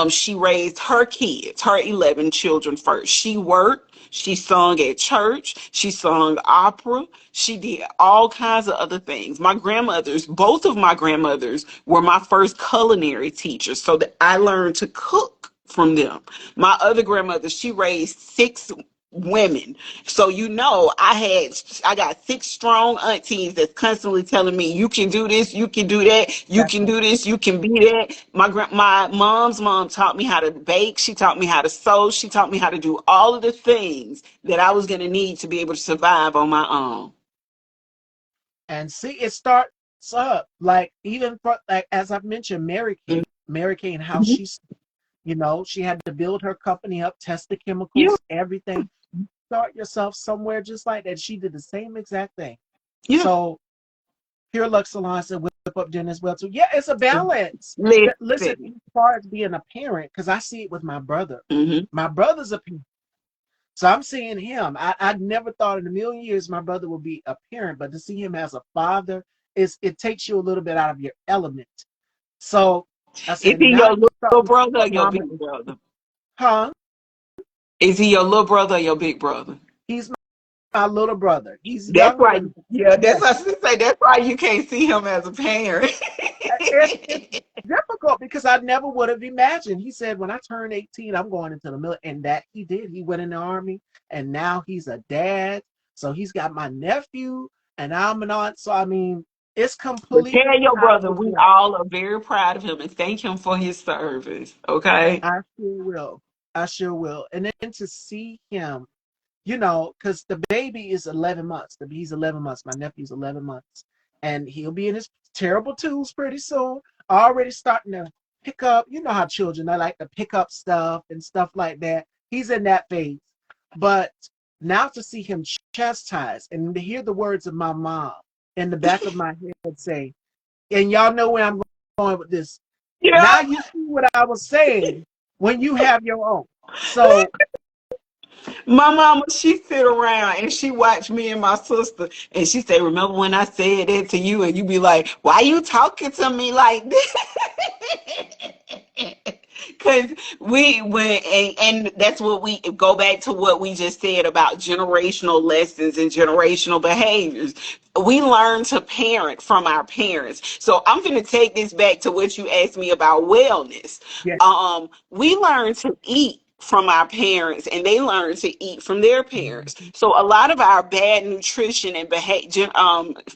She raised her kids, her 11 children first. She worked, she sung at church, she sung opera, she did all kinds of other things. My grandmothers, both of my grandmothers, were my first culinary teachers, so that I learned to cook from them. My other grandmother, she raised six women. So I got six strong aunties that's constantly telling me, you can do this, you can do that, you That's can do this, you can be that. My mom's mom taught me how to bake, she taught me how to sew, she taught me how to do all of the things that I was going to need to be able to survive on my own. and see, it starts up like even for, like as I've mentioned, Mary Kay, and how Mhm. she's, she had to build her company up, test the Yeah, chemicals, everything. Start yourself somewhere just like that. She did the same exact thing. yeah. So Pure Luck Salon said whip up dinner as well too. Yeah, it's a balance. Listen, Listen. as far as being a parent, because I see it with my brother. Hmm. My brother's a parent. So I'm seeing him. I never thought in a million years my brother would be a parent, but to see him as a father it takes you a little bit out of your element. So I Is said, he now your you little starting to see brother or what your mama, big brother? huh? Is he your little brother or your big brother? He's my little brother. He's That's younger why, than me. yeah, that's Yes. what I should say. That's why you can't see him as a parent. It's difficult because I never would have imagined. He said, when I turn 18, I'm going into the military. And that he did. He went in the army and now he's a dad. So he's got my nephew and I'm an aunt. So, I mean, it's But tell completely your out of brother this we world. all are very proud of him and thank him for his service. Okay? I sure will. I sure will. And then to see him, because the baby is 11 months. He's 11 months. My nephew's 11 months. And he'll be in his terrible twos pretty soon. Already starting to pick up. You know how children, they like to pick up stuff and stuff like that. He's in that phase. But now to see him chastised and to hear the words of my mom in the back of my head say, and y'all know where I'm going with this. Yeah. Now you see what I was saying when you have your own. So My mama, she sit around and she watch me and my sister and she say, remember when I said that to you? And you be like, why you talking to me like this? Because and that's what we go back to what we just said about generational lessons and generational behaviors. We learn to parent from our parents. So I'm going to take this back to what you asked me about wellness. yeah, We learn to eat from our parents and they learn to eat from their parents. So a lot of our bad nutrition and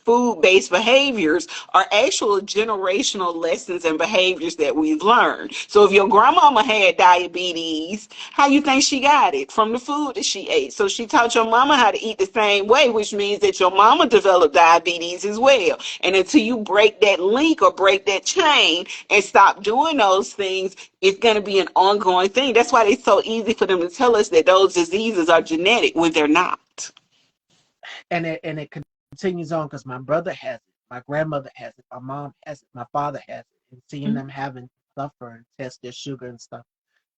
food-based behaviors are actual generational lessons and behaviors that we've learned. So if your grandmama had diabetes, how you think she got it? From the food that she ate. So she taught your mama how to eat the same way, which means that your mama developed diabetes as well. And until you break that link or break that chain and stop doing those things, it's going to be an ongoing thing. That's why it's so easy for them to tell us that those diseases are genetic when they're not. and it continues on because my brother has it, my grandmother has it, my mom has it, my father has it, and seeing Mhm. them having to suffer and test their sugar and stuff,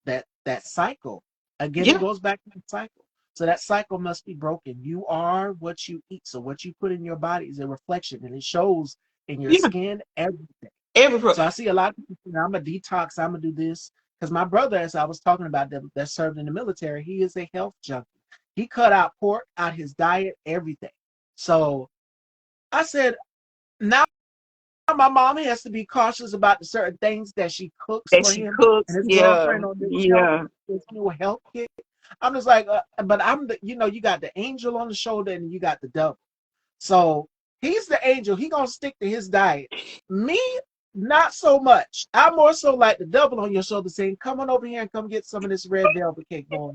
that cycle again, it Yeah, goes back to the cycle. So that cycle must be broken. You are what you eat. So what you put in your body is a reflection, and it shows in your yeah. skin, everything. Every So I see a lot of people saying, I'm a detox, I'm gonna do this. Because my brother, as I was talking about, that served in the military, he is a health junkie. He cut out pork out his diet, everything. So I said, now my mom has to be cautious about the certain things that she cooks that for she him and cooks. his Yeah, girlfriend on yeah. this new health kick. I'm just like, but I'm the, you got the angel on the shoulder and you got the devil. So he's the angel. He gonna stick to his diet. Me, not so much. I'm more so like the devil on your shoulder saying, come on over here and come get some of this red velvet cake, boy.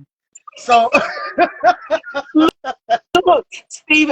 So Look, Steve,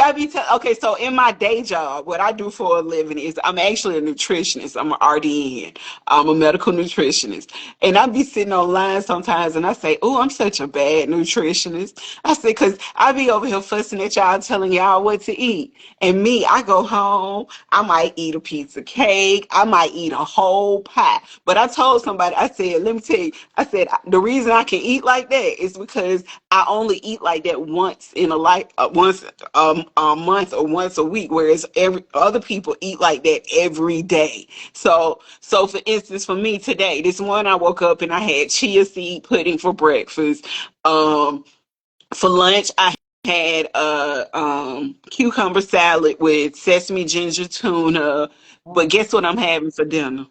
okay, so in my day job, what I do for a living is I'm actually a nutritionist. I'm an RDN. I'm a medical nutritionist. And I be sitting online sometimes and I say, oh, I'm such a bad nutritionist. I say, because I be over here fussing at y'all, telling y'all what to eat. And me, I go home, I might eat a piece of cake, I might eat a whole pie. But I told somebody, I said, let me tell you, I said, the reason I can eat like that is because I only eat like that once in a life, once a month or once a week, whereas every other people eat like that every day. So for instance, for me today, this morning I woke up and I had chia seed pudding for breakfast. For lunch, I had a cucumber salad with sesame ginger tuna. But guess what I'm having for dinner?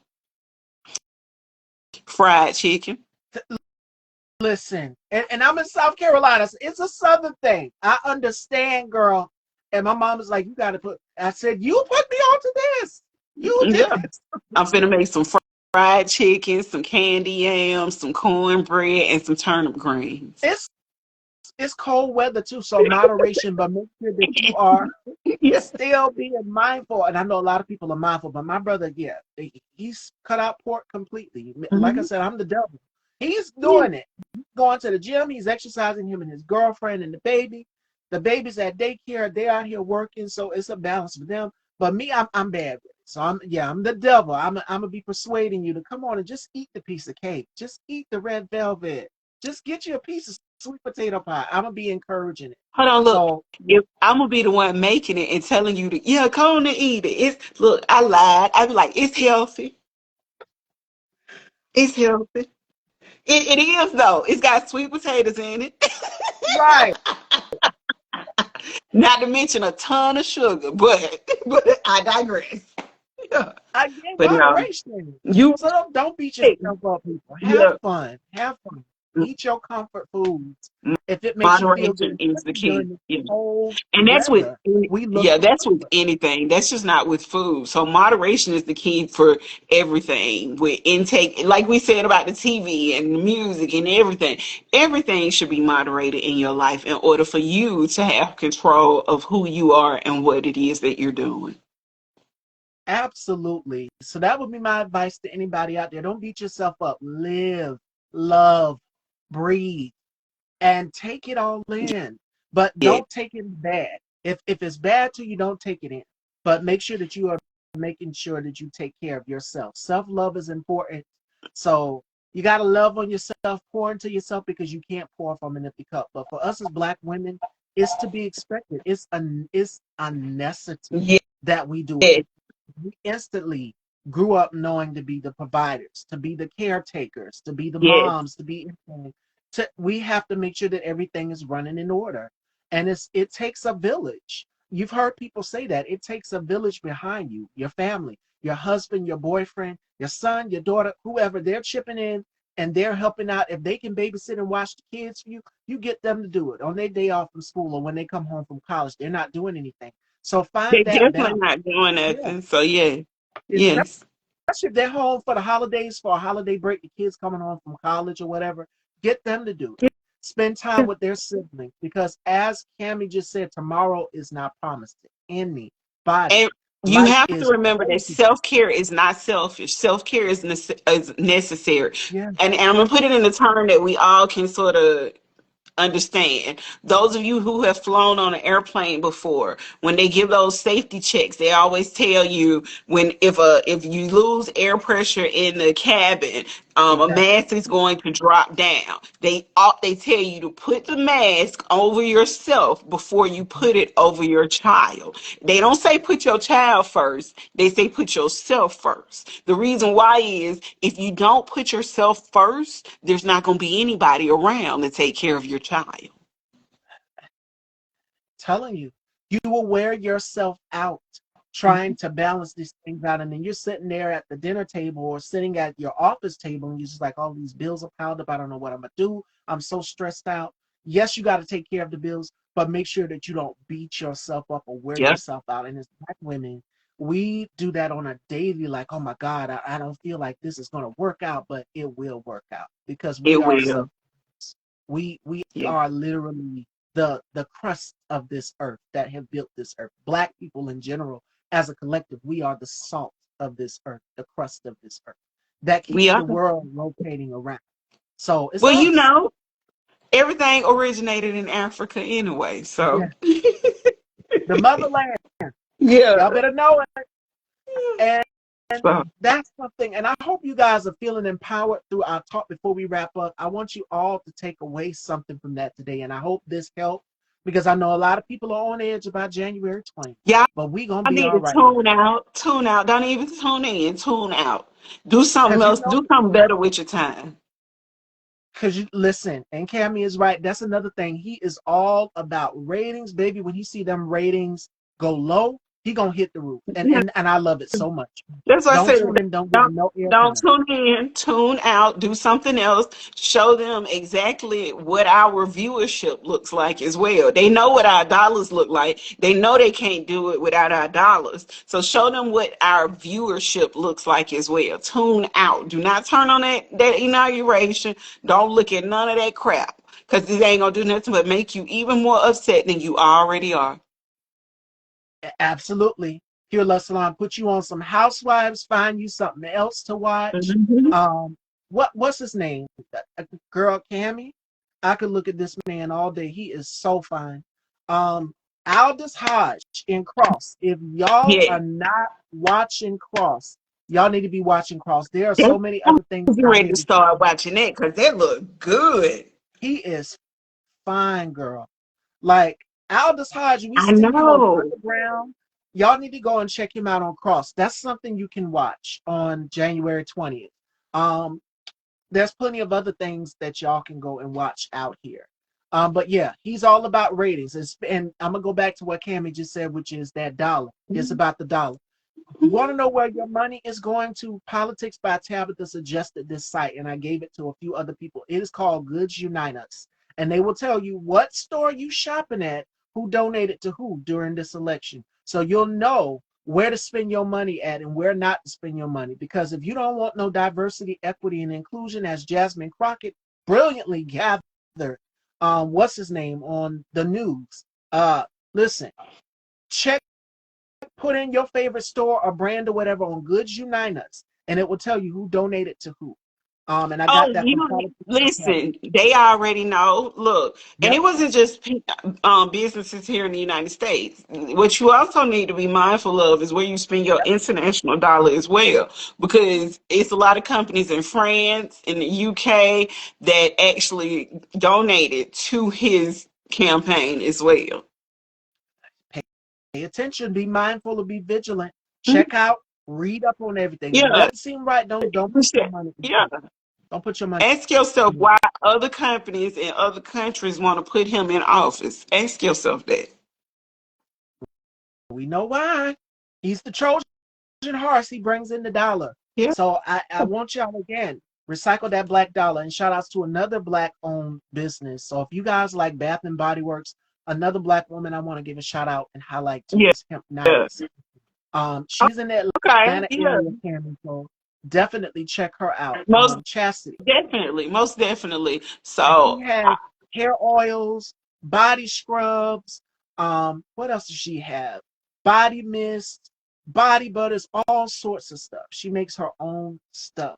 Fried chicken. Listen, and I'm in South Carolina. So it's a Southern thing. I understand, girl. And my mom was like, "You got to put." I said, "You put me onto this. You did Yeah. it." I'm finna make some fried chicken, some candy yams, some cornbread, and some turnip greens. It's cold weather too, so moderation, but make sure that you are Yeah. still being mindful. And I know a lot of people are mindful, but my brother, yeah, he's cut out pork completely. Like I Mhm. said, I'm the devil. He's Yeah. doing it. He's going to the gym. He's exercising, him and his girlfriend and the baby. The baby's at daycare. They're out here working, so it's a balance for them. But me, I'm bad with it. So I'm the devil. I'm gonna be persuading you to come on and just eat the piece of cake. Just eat the red velvet. Just get you a piece of sweet potato pie. I'm gonna be encouraging it. Hold on, look. So yeah, If I'm gonna be the one making it and telling you to, yeah, come on and eat it. It's look, I lied. I be like, it's healthy. It's healthy. It is though. It's got sweet potatoes in it. right. Not to mention a ton of sugar, but but I digress. Yeah. Again, But no, moderation. you So don't beat right. yourself up, people. Have Yeah. fun. Have fun. Eat your comfort foods. If it makes you feel Moderation good, is the especially key. during this Yeah. cold And that's with weather, we look yeah, for that's with comfort. anything. That's just not with food. So moderation is the key for everything. With intake, like we said about the TV and the music and everything. Everything should be moderated in your life in order for you to have control of who you are and what it is that you're doing. Absolutely. So that would be my advice to anybody out there. Don't beat yourself up. Live, love, breathe, and take it all in. But Yeah. don't take it bad. If it's bad to you, don't take it in. But make sure that you are making sure that you take care of yourself. Self-love is important. So you gotta love on yourself, pour into yourself because you can't pour from an empty cup. But for us as black women, it's to be expected. It's a necessity Yeah. that we do it. Yeah. We instantly grew up knowing to be the providers, to be the caretakers, to be the Yes. moms, to be we have to make sure that everything is running in order. And it takes a village. You've heard people say that. It takes a village behind you, your family, your husband, your boyfriend, your son, your daughter, whoever, they're chipping in and they're helping out. If they can babysit and watch the kids for you, you get them to do it on their day off from school or when they come home from college. They're not doing anything. So They're find that definitely balance. not doing Yeah. nothing. So yeah. Especially Yes. if they're home for the holidays, for a holiday break, the kids coming home from college or whatever, get them to do it. Spend time with their siblings because, as Cammie just said, tomorrow is not promised to anybody. And you Life have to is remember way that too self care is not selfish. Self care is, is necessary. yeah. And I'm gonna put it in a term that we all can sort of understand. Those of you who have flown on an airplane before, when they give those safety checks, they always tell you when if you lose air pressure in the cabin, a Exactly. mask is going to drop down. They tell you to put the mask over yourself before you put it over your child. They don't say put your child first. They say put yourself first. The reason why is if you don't put yourself first, there's not going to be anybody around to take care of your child. Telling you, you will wear yourself out trying to balance these things out. And then you're sitting there at the dinner table or sitting at your office table and you're just like, all these bills are piled up. I don't know what I'm going to do. I'm so stressed out. Yes, you got to take care of the bills, but make sure that you don't beat yourself up or wear Yep, yourself out. And as black women, we do that on a daily, like, oh my God, I don't feel like this is going to work out, but it will work out because we it are will. self. We Yeah. are literally the crust of this earth that have built this earth. Black people in general, as a collective, we are the salt of this earth, the crust of this earth that We keeps are. the world rotating around. So it's Well, you us. know, everything originated in Africa anyway. So, Yeah, the motherland. yeah. Y'all better know it. And So, that's something. And I hope you guys are feeling empowered through our talk. Before we wrap up, I want you all to take away something from that today. And I hope this helped, because I know a lot of people are on edge about January 20th, y'all but we gonna be need all to right with it. tune out. Tune out. Don't even tune in. Tune out. Do something Because you else. know, Do something better with your time. because you listen, and Cammy is right. That's another thing. He is all about ratings, baby. When he see them ratings go low, he gonna hit the roof. And Yeah. and I love it so much. That's what I Don't said. tune in, don't give Don't him no don't airtime. tune in, tune out, do something else. Show them exactly what our viewership looks like as well. They know what our dollars look like. They know they can't do it without our dollars. So show them what our viewership looks like as well. Tune out. Do not turn on that inauguration. Don't look at none of that crap. Because this ain't gonna do nothing but make you even more upset than you already are. Absolutely. Pure Love Salon, put you on some Housewives, find you something else to watch. Mhm. Um, what's his name? Girl Cammy. I could look at this man all day. He is so fine. Um, Aldous Hodge in Cross. If y'all Yeah. are not watching Cross, y'all need to be watching Cross. There are That's so many other things getting out ready here to that you start can. watching that because that look good. He is fine, girl. Like Aldous Hodge, we I see him on know. Underground. Y'all need to go and check him out on Cross. That's something you can watch on January 20th. Um, there's plenty of other things that y'all can go and watch out here. But yeah, he's all about ratings. And I'm gonna go back to what Cammy just said, which is that dollar. It's about the dollar. Want to know where your money is going to? Politics by Tabitha suggested this site, and I gave it to a few other people. It is called Goods Unite Us, and they will tell you what store you shopping at, who donated to who during this election, so you'll know where to spend your money at and where not to spend your money. Because if you don't want no diversity, equity, and inclusion, as Jasmine Crockett brilliantly gathered, what's his name on the news? Listen, check, put in your favorite store or brand or whatever on Goods Unite Us, and it will tell you who donated to who. And I got Oh, that from you Politics by Tabitha. listen, they already know. Look, and Yep. it wasn't just businesses here in the United States. What you also need to be mindful of is where you spend your Yep. international dollar as well, because it's a lot of companies in France, in the UK, that actually donated to his campaign as well. Pay attention. Be mindful. Be vigilant. Mhm. Check out. Read up on everything. If it Yeah, doesn't seem right, don't put your money yeah. into it. Don't put your money Ask yourself into why it. other companies in other countries want to put him in office. Ask yourself that. We know why. He's the Trojan horse. He brings in the dollar. Yeah. So I want y'all again, recycle that black dollar. And shout outs to another black owned business. So if you guys like Bath and Body Works, another black woman I want to give a shout out and highlight too Yeah. is Hypnotics. She's in the Okay. Atlanta Yeah. area, Cameron. So definitely check her out. Most Chastity. definitely. Most definitely. And she So, has hair oils, body scrubs. What else does she have? Body mist, body butters, all sorts of stuff. She makes her own stuff.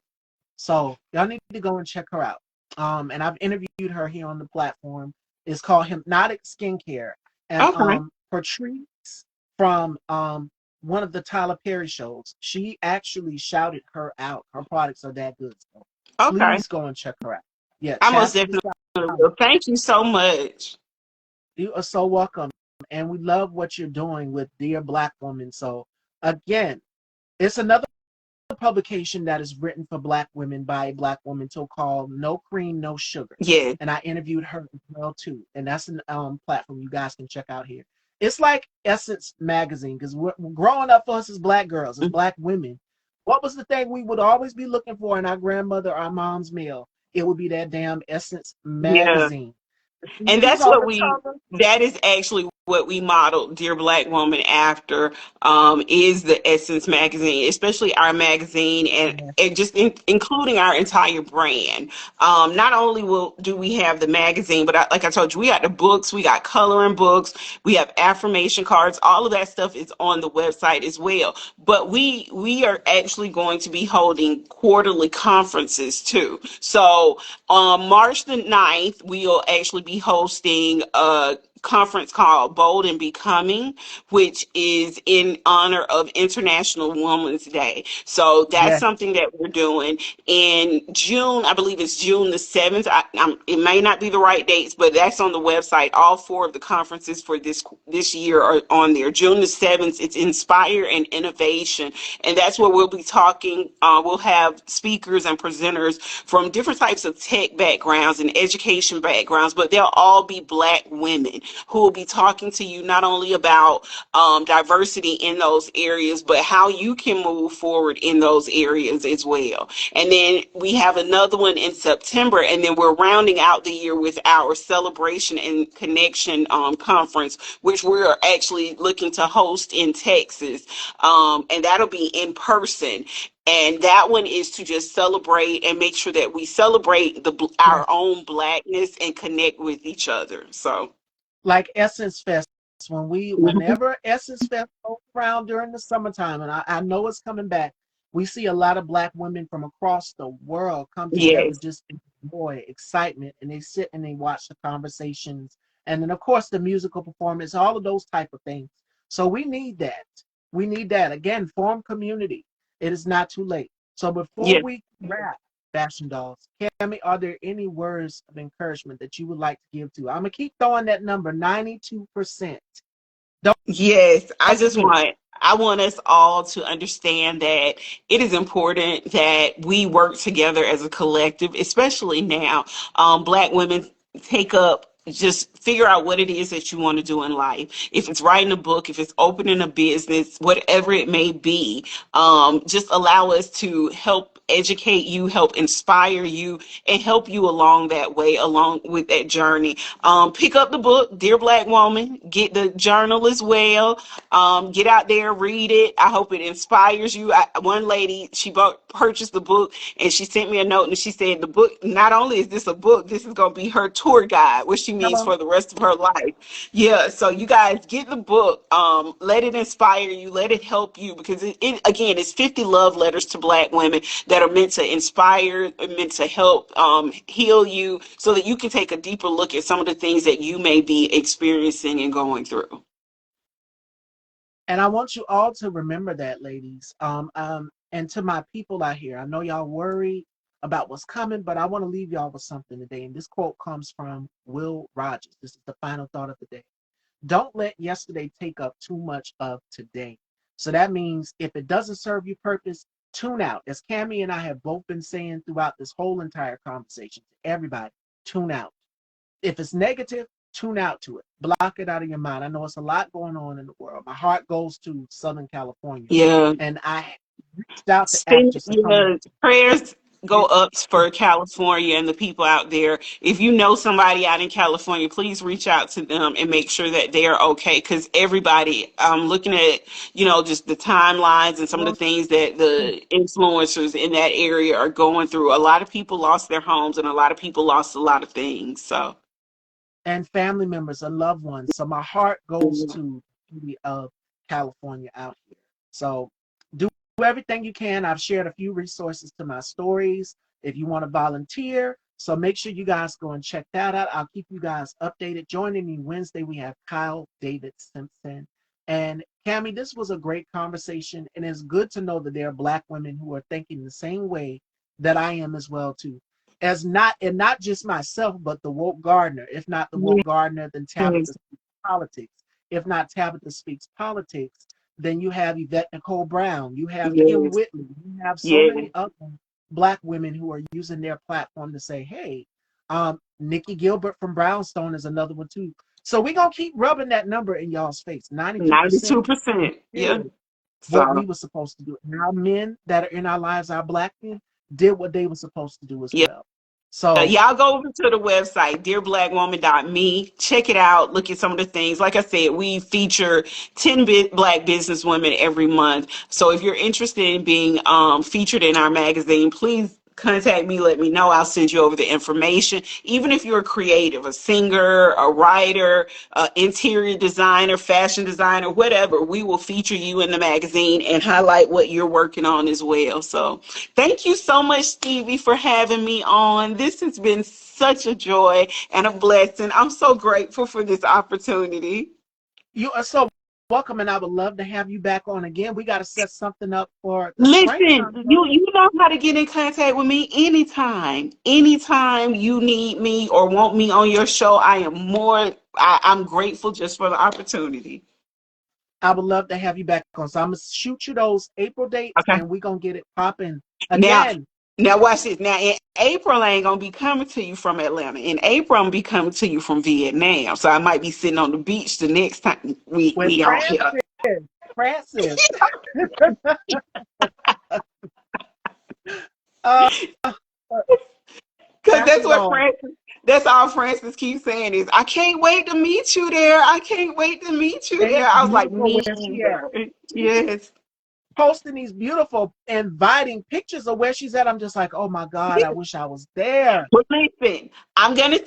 So y'all need to go and check her out. And I've interviewed her here on the platform. It's called Hypnotic Skincare. And okay. Patrice from one of the Tyler Perry shows, she actually shouted her out. Her products are that good. So Okay. please go and check her out. Yeah, I most Chastity definitely Style. will. Thank you so much. You are so welcome. And we love what you're doing with Dear Black Woman. So again, it's another publication that is written for black women by a black woman to call No Cream, No Sugar. Yeah. And I interviewed her as well too. And that's an platform you guys can check out here. It's like Essence Magazine, because growing up for us as black girls, as black women, what was the thing we would always be looking for in our grandmother, our mom's mail? It would be that damn Essence Yeah. Magazine. And She's that's on what the cover. that is actually what we modeled Dear Black Woman after is the Essence magazine, especially our magazine, Yeah. and just including our entire brand. Not only will do we have the magazine, but like I told you, we got the books, we got coloring books, we have affirmation cards. All of that stuff is on the website as well. But we are actually going to be holding quarterly conferences too. So on March the 9th, we'll actually be hosting a conference called Bold and Becoming, which is in honor of International Women's Day. So that's Yeah. something that we're doing in June. I believe it's June the 7th. It may not be the right dates, but that's on the website. All four of the conferences for this year are on there. June the 7th, it's Inspire and Innovation. And that's where we'll be talking. We'll have speakers and presenters from different types of tech backgrounds and education backgrounds, but they'll all be Black women who will be talking to you not only about diversity in those areas, but how you can move forward in those areas as well. And then we have another one in September, and then we're rounding out the year with our Celebration and Connection conference, which we're actually looking to host in Texas. And that'll be in person. And that one is to just celebrate and make sure that we celebrate Yeah. our own Blackness and connect with each other. So. Like Essence Fest. Mhm. Whenever Essence Fest goes around during the summertime, and I know it's coming back, we see a lot of Black women from across the world come together Yes. just to enjoy excitement, and they sit and they watch the conversations, and then of course the musical performance, all of those type of things. So we need that. We need that again. Form community. It is not too late. So before Yes. we wrap, Fashion Dolls, Cammy, are there any words of encouragement that you would like to give to? I'm gonna keep throwing that number, 92%. Don't Yes, forget it. I want us all to understand that it is important that we work together as a collective, especially now. Black women take up, just figure out what it is that you want to do in life. If it's writing a book, if it's opening a business, whatever it may be, just allow us to help educate you, help inspire you, and help you along that way, along with that journey. Pick up the book, Dear Black Woman, get the journal as well. Get out there, read it. I hope it inspires you. One lady, purchased the book, and she sent me a note, and she said the book, not only is this a book, this is going to be her tour guide, what she needs Hello. for the rest of her life. Yeah, so you guys get the book. Let it inspire you, let it help you, because it again, it's 50 love letters to Black women that are meant to inspire, meant to help heal you, so that you can take a deeper look at some of the things that you may be experiencing and going through. And I want you all to remember that, ladies. And to my people out here, I know y'all worry about what's coming, but I want to leave y'all with something today. And this quote comes from Will Rogers. This is the final thought of the day. Don't let yesterday take up too much of today. So that means if it doesn't serve your purpose, tune out. As Cammy and I have both been saying throughout this whole entire conversation, everybody, tune out. If it's negative, tune out to it. Block it out of your mind. I know it's a lot going on in the world. My heart goes to Southern California. Yeah. And I reached out to Spend actress to come on. your prayers Yeah, go up for California and the people out there. If you know somebody out in California, please reach out to them and make sure that they're okay. Because everybody, looking at, just the timelines and some of the things that the influencers in that area are going through. A lot of people lost their homes, and a lot of people lost a lot of things. So, and family members and loved ones. So my heart goes to the beauty of California out here. So do everything you can. I've shared a few resources to my stories if you want to volunteer. So make sure you guys go and check that out. I'll keep you guys updated. Joining me Wednesday, we have Kyle David Simpson. And Cammy, this was a great conversation. And it's good to know that there are Black women who are thinking the same way that I am as well, too, as not, and not just myself, but the woke gardener. If not the woke gardener, then Tabitha yes, speaks politics. If not Tabitha speaks politics, then you have Yvette Nicole Brown, you have Kim yes, Whitley, you have so yes. many other Black women wwho are using their platform to say, hey, Nikki Gilbert from Brownstone is another one too. So we're gonna keep rubbing that number in y'all's face. 92% 92%. Yeah. did what So, we were supposed to do. And our men that are in our lives, our Black men, did what they were supposed to do as yeah. well. So Y'all go over to the website, dearblackwoman.me. Check it out. Look at some of the things. Like I said, we feature 10 black business women every month. So if you're interested in being featured in our magazine, please contact me. Let me know. I'll send you over the information. Even if you're a creative, a singer, a writer, interior designer, fashion designer, whatever, we will feature you in the magazine and highlight what you're working on as well. So thank you so much, Stevie, for having me on. This has been such a joy and a blessing. I'm so grateful for this opportunity. you are so welcome, and I would love to have you back on again. We got to set something up for the Listen, springtime. you know how to get in contact with me anytime. Anytime you need me or want me on your show, I'm grateful just for the opportunity. I would love to have you back on. So I'm gonna shoot you those April dates, Okay. and we're gonna get it popping Now, again. now watch this. Now in April, I ain't gonna be coming to you from Atlanta. In April, I'm gonna be coming to you from Vietnam. So I might be sitting on the beach the next time With we out here. Francis. uh, Cause Pass it on. That's all Francis keeps saying is, I can't wait to meet you there. I can't wait to meet you And there. it's I was like, beautiful me where she at. either. Yes. Posting these beautiful, inviting pictures of where she's at. I'm just like, oh my God, I wish I was there. But listen, I'm doing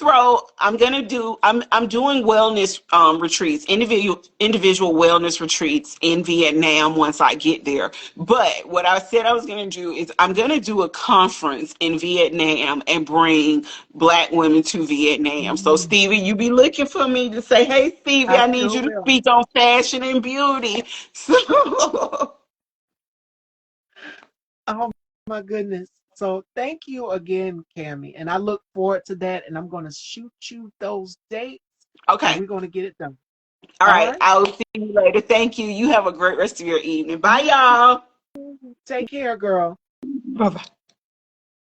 wellness retreats, individual wellness retreats in Vietnam once I get there. But what I said I was gonna do is I'm gonna do a conference in Vietnam and bring black women to Vietnam. So Mm, Stevie, you be looking for me to say, hey Stevie, I I need sure you to will. speak on fashion and beauty. So Oh my goodness. So thank you again, Cammie. And I look forward to that. And I'm going to shoot you those dates and okay. we're going to get it done. All All right. right. I'll see you later. Thank you. You have a great rest of your evening. Bye You y'all. take care, girl. Bye bye.